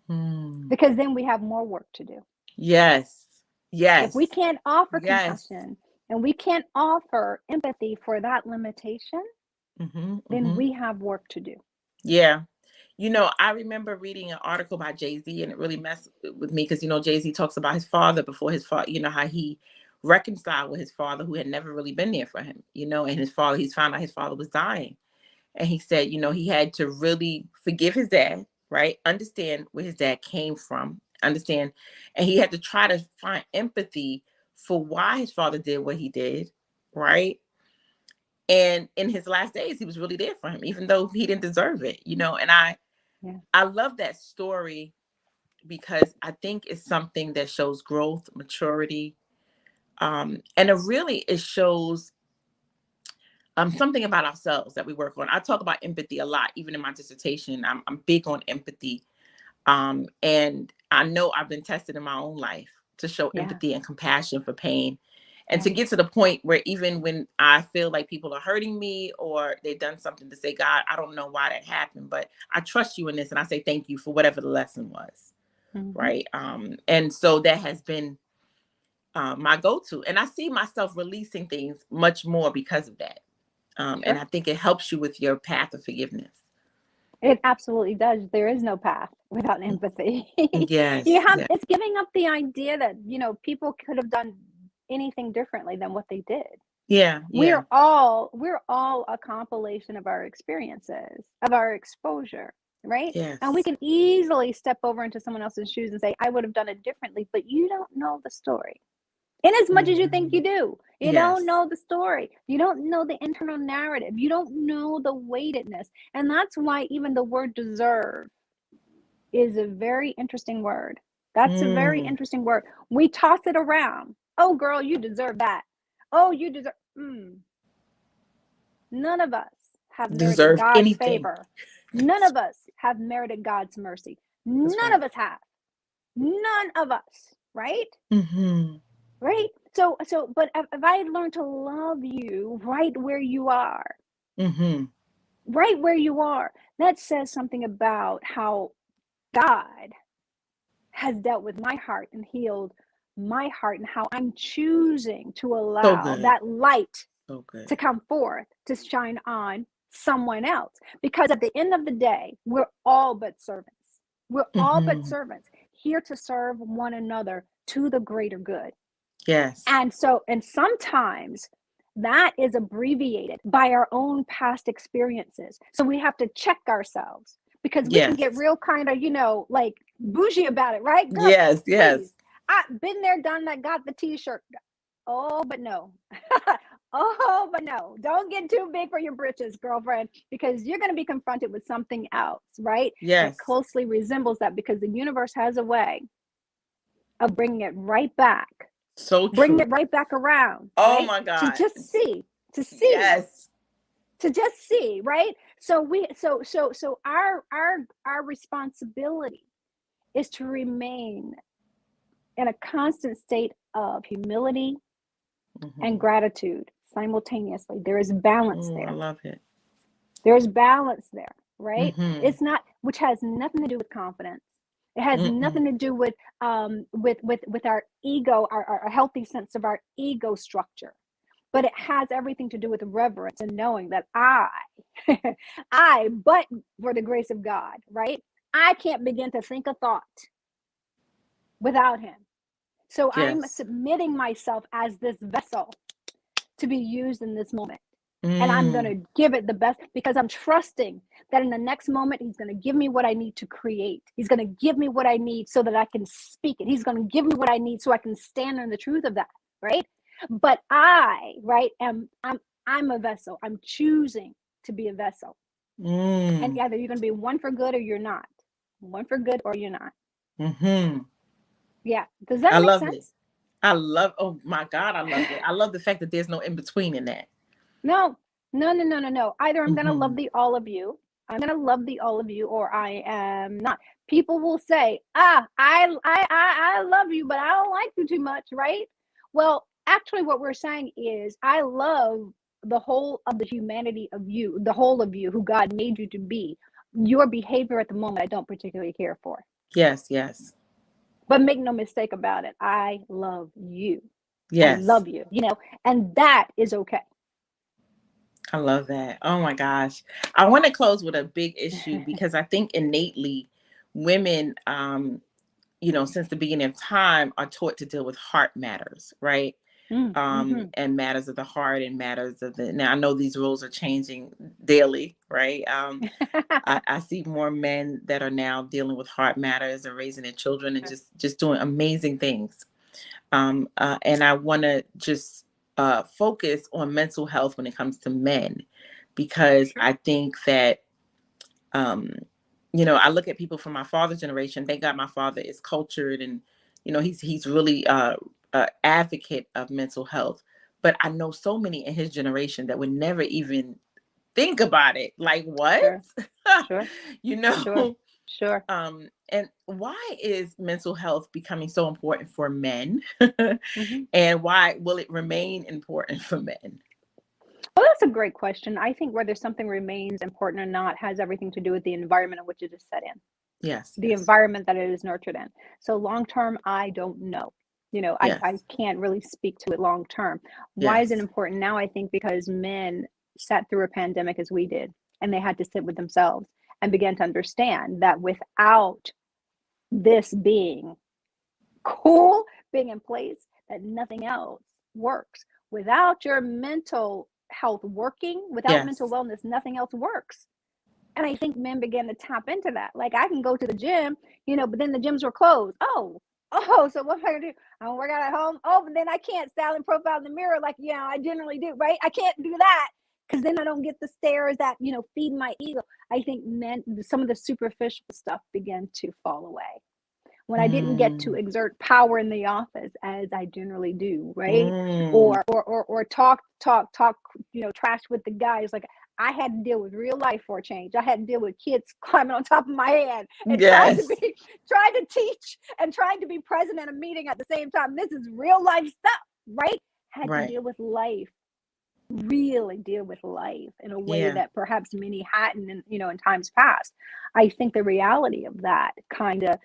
Mm. because then we have more work to do. Yes. If we Yes. can't offer Yes. compassion and we can't offer empathy for that limitation, Mm-hmm. then Mm-hmm. we have work to do. Yeah. I remember reading an article by Jay-Z, and it really messed with me because, Jay-Z talks about his father before his father, how he reconciled with his father who had never really been there for him, and he's found out his father was dying. And he said, he had to really forgive his dad, right? Understand where his dad came from, understand. And he had to try to find empathy for why his father did what he did, right? And in his last days, he was really there for him, even though he didn't deserve it, And Yeah. I love that story because I think it's something that shows growth, maturity, and it shows something about ourselves that we work on. I talk about empathy a lot, even in my dissertation. I'm big on empathy, and I know I've been tested in my own life to show Yeah. empathy and compassion for pain. And Yeah. to get to the point where even when I feel like people are hurting me or they've done something, to say, God, I don't know why that happened, but I trust you in this. And I say thank you for whatever the lesson was. Mm-hmm. Right. And so that has been my go-to. And I see myself releasing things much more because of that. And Sure. I think it helps you with your path of forgiveness. It absolutely does. There is no path without empathy. Yes. Yes. It's giving up the idea that, people could have done anything differently than what they did. Yeah. Yeah. We're all a compilation of our experiences, of our exposure, right? Yes. And we can easily step over into someone else's shoes and say, I would have done it differently, but you don't know the story. In as much as you think you do, you Yes. don't know the story. You don't know the internal narrative. You don't know the weightedness. And that's why even the word deserve is a very interesting word. That's a very interesting word. We toss it around. Oh, girl, you deserve that. Oh, you deserve. None of us have merited Deserve God's anything. favor. None of us have merited God's mercy. That's None right. of us have. None of us, right? Mm-hmm. Right? So, but if I learn to love you right where you are, Mm-hmm. right where you are, that says something about how God has dealt with my heart and healed my heart, and how I'm choosing to So allow good. that light So good. to come forth, to shine on someone else. Because at the end of the day, we're all but servants. We're all but Mm-hmm. servants. here to serve one another to the greater good. Yes. And sometimes that is abbreviated by our own past experiences. So we have to check ourselves because we can get Yes. real kind of, like bougie about it, right? Girl, Yes. please. Yes. I've been there, done that, got the t-shirt. Oh, but no. Oh, but no. Don't get too big for your britches, girlfriend, because you're going to be confronted with something else, right? That Yes. closely resembles that, because the universe has a way of bringing it right back, So bringing true. it right back around, Oh right? my To God. just see, to see, Yes. to just see, right? So our responsibility is to remain in a constant state of humility and gratitude simultaneously. There is balance Oh, I there. love it. There's balance there, right? Mm-hmm. It's not, which has nothing to do with confidence. It has Mm-mm. nothing to do with our ego, our healthy sense of our ego structure. But it has everything to do with reverence and knowing that but for the grace of God, right? I can't begin to think a thought without him. So I'm Yes. submitting myself as this vessel to be used in this moment. And I'm going Mm. to give it the best, because I'm trusting that in the next moment, he's going to give me what I need to create. He's going to give me what I need so that I can speak it. He's going to give me what I need so I can stand in the truth of that, right? But I'm a vessel. I'm choosing to be a vessel. And Mm. either you're going to be one for good or you're not. One for good or you're not. Mm-hmm. Yeah. Does that I make love it. sense? Oh my God, I love it. I love the fact that there's no in between in that. No, no, no, no, no, no. Either I'm going to Mm-hmm. love the all of you. I'm going to love the all of you, or I am not. People will say, I love you, but I don't like you too much, right? Well, actually, what we're saying is, I love the whole of the humanity of you, the whole of you who God made you to be. Your behavior at the moment, I don't particularly care for. Yes, yes, But make no mistake about it, I love you. I yes. love you, and that is okay. I love that. Oh my gosh. I want to close with a big issue because I think innately women, since the beginning of time are taught to deal with heart matters, right? Mm-hmm. And matters of the heart and matters of the, now I know these rules are changing daily, right? I see more men that are now dealing with heart matters and raising their children and just doing amazing things. And I want to just focus on mental health when it comes to men, because Sure. I think that, I look at people from my father's generation. Thank God my father is cultured and, he's really advocate of mental health. But I know so many in his generation that would never even think about it. Like, what? Sure. Sure. you Sure. know? Sure. And why is mental health becoming so important for men? Hmm. And why will it remain important for men? Well, that's a great question. I think whether something remains important or not has everything to do with the environment in which it is set in, Yes, the yes, environment that it is nurtured in. So long term, I don't know. I yes, can't really speak to it long term. Why is it yes, important now? I think because men sat through a pandemic as we did, and they had to sit with themselves and began to understand that without this being cool, being in place, that nothing else works. Without your mental health working, without mental yes, wellness, nothing else works. And I think men began to tap into that. Like, I can go to the gym, but then the gyms were closed. So what am I gonna do? I'm gonna work out at home. Oh, but then I can't style and profile in the mirror like I generally do, right? I can't do that because then I don't get the stares that feed my ego. I think men, some of the superficial stuff began to fall away when I didn't get to mm, exert power in the office as I generally do, right? mm, Or talk, trash with the guys. Like, I had to deal with real life for a change. I had to deal with kids climbing on top of my head and trying to yes, be trying to teach and trying to be present at a meeting at the same time. This is real life stuff, right? Had to right, deal with life, really deal with life in a way yeah, that perhaps many hadn't in times past. I think the reality of that kind of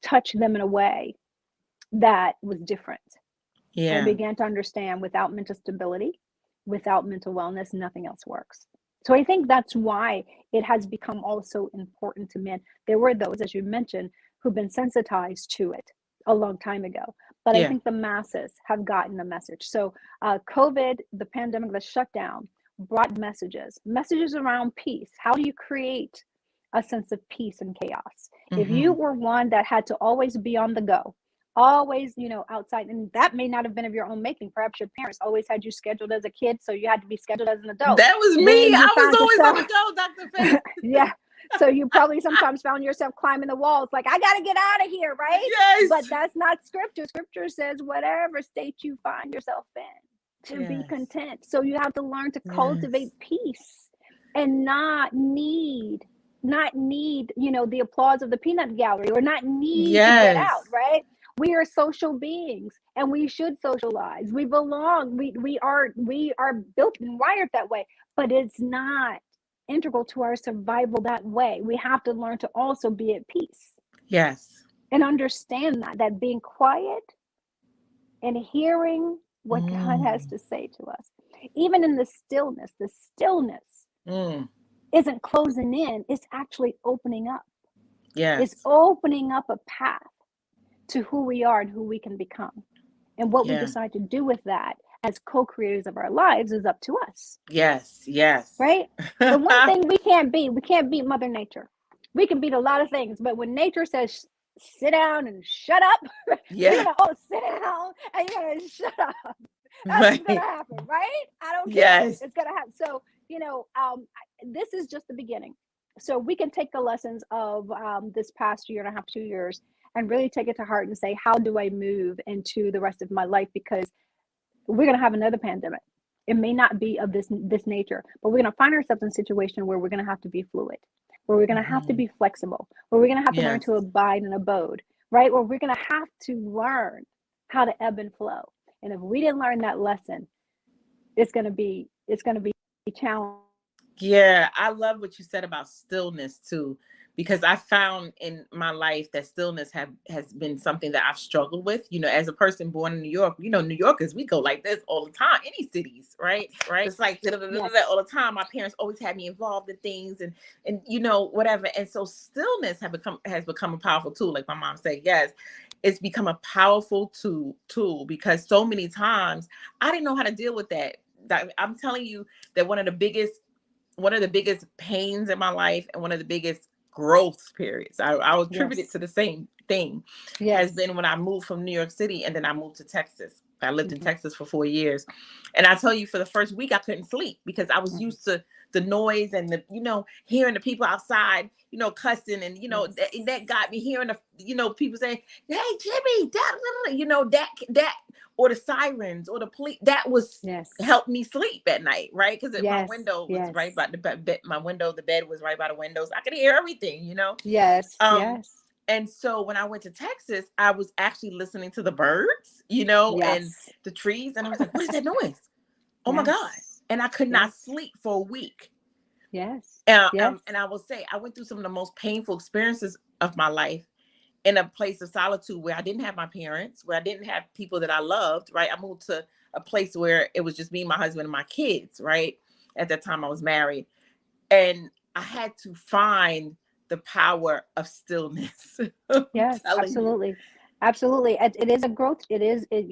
touched them in a way that was different, and yeah, began to understand without mental stability, without mental wellness, nothing else works. So I think that's why it has become also important to men. There were those, as you mentioned, who've been sensitized to it a long time ago. But I Yeah. think the masses have gotten the message. So COVID, the pandemic, the shutdown brought messages around peace. How do you create a sense of peace and chaos? If you were one that had to always be on the go, always, outside, and that may not have been of your own making. Perhaps your parents always had you scheduled as a kid, so you had to be scheduled as an adult. That was me. Then you I was found always on yourself, the go, Dr. Faith. yeah. So you probably sometimes found yourself climbing the walls, like, I got to get out of here, right? Yes. But that's not scripture. Scripture says whatever state you find yourself in, to be content. So you have to learn to cultivate peace and not need, the applause of the peanut gallery, or not need to get out, right? We are social beings and we should socialize. We belong. We are built and wired that way, but it's not integral to our survival that way. We have to learn to also be at peace. Yes. And understand that being quiet and hearing what God has to say to us, even in the stillness isn't closing in, it's actually opening up. Yes. It's opening up a path to who we are and who we can become. And what we decide to do with that as co-creators of our lives is up to us. Yes. Yes. Right? The one thing we can't beat Mother Nature. We can beat a lot of things, but when nature says sit down and shut up, you're gonna sit down and you're gonna shut up. That's gonna happen, right? I don't care. It's gonna happen. So, this is just the beginning. So we can take the lessons of this past year and a half, 2 years, and really take it to heart and say, how do I move into the rest of my life? Because we're going to have another pandemic. It may not be of this nature, but we're going to find ourselves in a situation where we're going to have to be fluid, where we're going to have to be flexible, where we're going to have to learn to abide and abode, right? Where we're going to have to learn how to ebb and flow. And if we didn't learn that lesson, it's going to be challenging. Yeah, I love what you said about stillness too, because I found in my life that stillness has been something that I've struggled with. As a person born in New York, New Yorkers, we go like this all the time. Any cities, right? It's like all the time. My parents always had me involved in things and whatever. And so stillness has become a powerful tool. Like my mom said, yes, it's become a powerful tool because so many times I didn't know how to deal with that. I'm telling you that one of the biggest pains in my life and one of the biggest growth periods, I was attributed to the same thing, has been when I moved from New York City and then I moved to Texas. I lived in Texas for 4 years. And I tell you, for the first week, I couldn't sleep because I was used to the noise and the, hearing the people outside, cussing and, that got me hearing the, people saying, hey, Jimmy, that, or the sirens or the police, that was helped me sleep at night, right? Because my window was right by the bed. The bed was right by the windows. I could hear everything, Yes. And so when I went to Texas, I was actually listening to the birds, and the trees, and I was like, "What is that noise? Oh my God!" And I could not sleep for a week. And I will say, I went through some of the most painful experiences of my life in a place of solitude where I didn't have my parents, where I didn't have people that I loved, right? I moved to a place where it was just me, my husband, and my kids, right? At that time I was married. And I had to find the power of stillness. Yes, absolutely. Absolutely. It is a growth.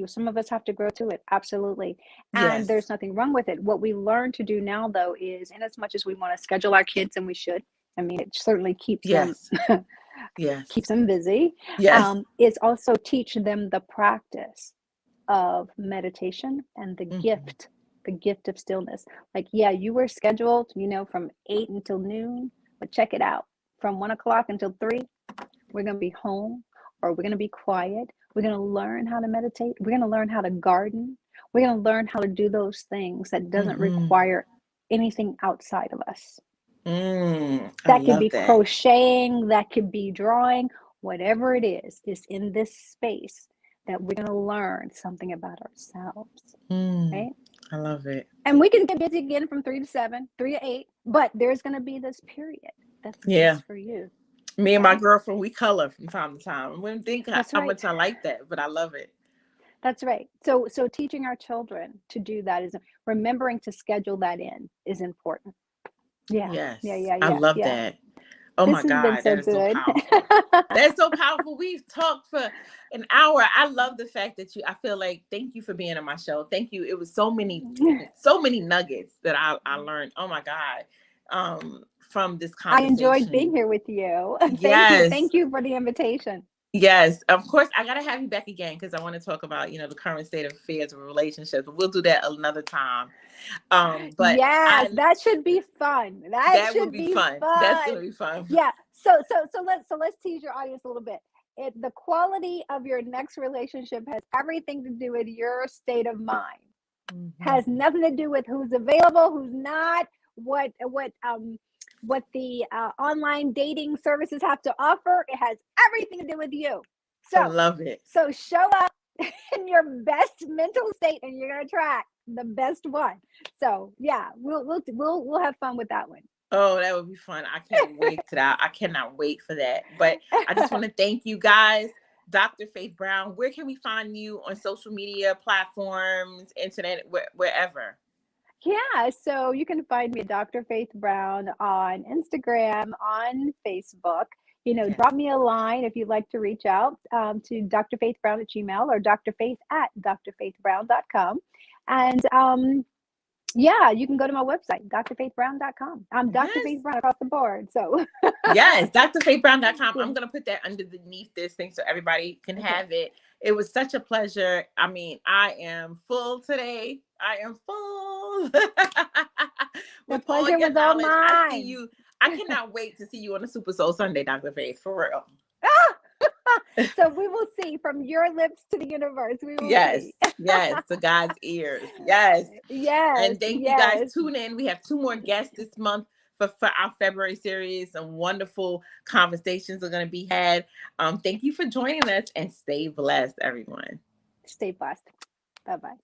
Some of us have to grow to it. Absolutely. And there's nothing wrong with it. What we learn to do now, though, is, in as much as we want to schedule our kids, and we should, I mean, it certainly keeps them keeps them busy. Is also teach them the practice of meditation and the gift of stillness. Like, you were scheduled, from 8 until noon, but check it out. From 1 o'clock until 3, we're going to be home, or we're going to be quiet. We're going to learn how to meditate. We're going to learn how to garden. We're going to learn how to do those things that doesn't require anything outside of us. That could be crocheting, that could be drawing, whatever it is in this space that we're going to learn something about ourselves. Right? I love it. And we can get busy again from 3 to 7, 3 to 8, but there's going to be this period that's just for you. Me and my girlfriend, we color from time to time. I wouldn't think how much I like that, but I love it. That's right. So teaching our children to do that is remembering to schedule that in is important. I love that. Oh This my has been God, so that is so good. powerful. That's so powerful. We've talked for an hour. I love the fact that I feel like, thank you for being on my show. Thank you. It was so many nuggets that I learned. Oh my God. From this I enjoyed being conversation. here with you. Thank you. Yes. Thank you for the invitation. Yes, of course. I gotta have you back again because I want to talk about, the current state of affairs of relationships. But we'll do that another time. But Yes, that should be fun. That that would should be be fun. That's fun. gonna be fun. Yeah. So let's tease your audience a little bit. The quality of your next relationship has everything to do with your state of mind. Mhm. Has nothing to do with who's available, who's not, what the online dating services have to offer. It has everything to do with you. I So love it. so show up in your best mental state, and you're gonna attract the best one. So yeah, we'll have fun with that one. Oh, that would be fun. I can't wait to that. I cannot wait for that. But I just want to thank you guys. Dr. Faith Brown, where can we find you on social media platforms, internet, wherever? Yeah, so you can find me at Dr. Faith Brown on Instagram, on Facebook. Yes. Drop me a line if you'd like to reach out to drfaithbrown at gmail or drfaith at drfaithbrown.com. And yeah, you can go to my website, drfaithbrown.com. I'm Dr. Yes. Faith Brown across the board. So, Yes, drfaithbrown.com. yeah. I'm going to put that underneath this thing so everybody can Okay. have it. It was such a pleasure. I mean, I am full today. I am full The with all pleasure your was all knowledge. I see mine. you. I cannot wait to see you on the Super Soul Sunday, Dr. Faith, for real. So we will see from your lips to the universe. We will Yes, see. yes, to God's ears. Yes. Yes, And thank you guys. yes. Tune in. We have 2 more guests this month for our February series. Some wonderful conversations are going to be had. Thank you for joining us and stay blessed, everyone. Stay blessed. Bye bye.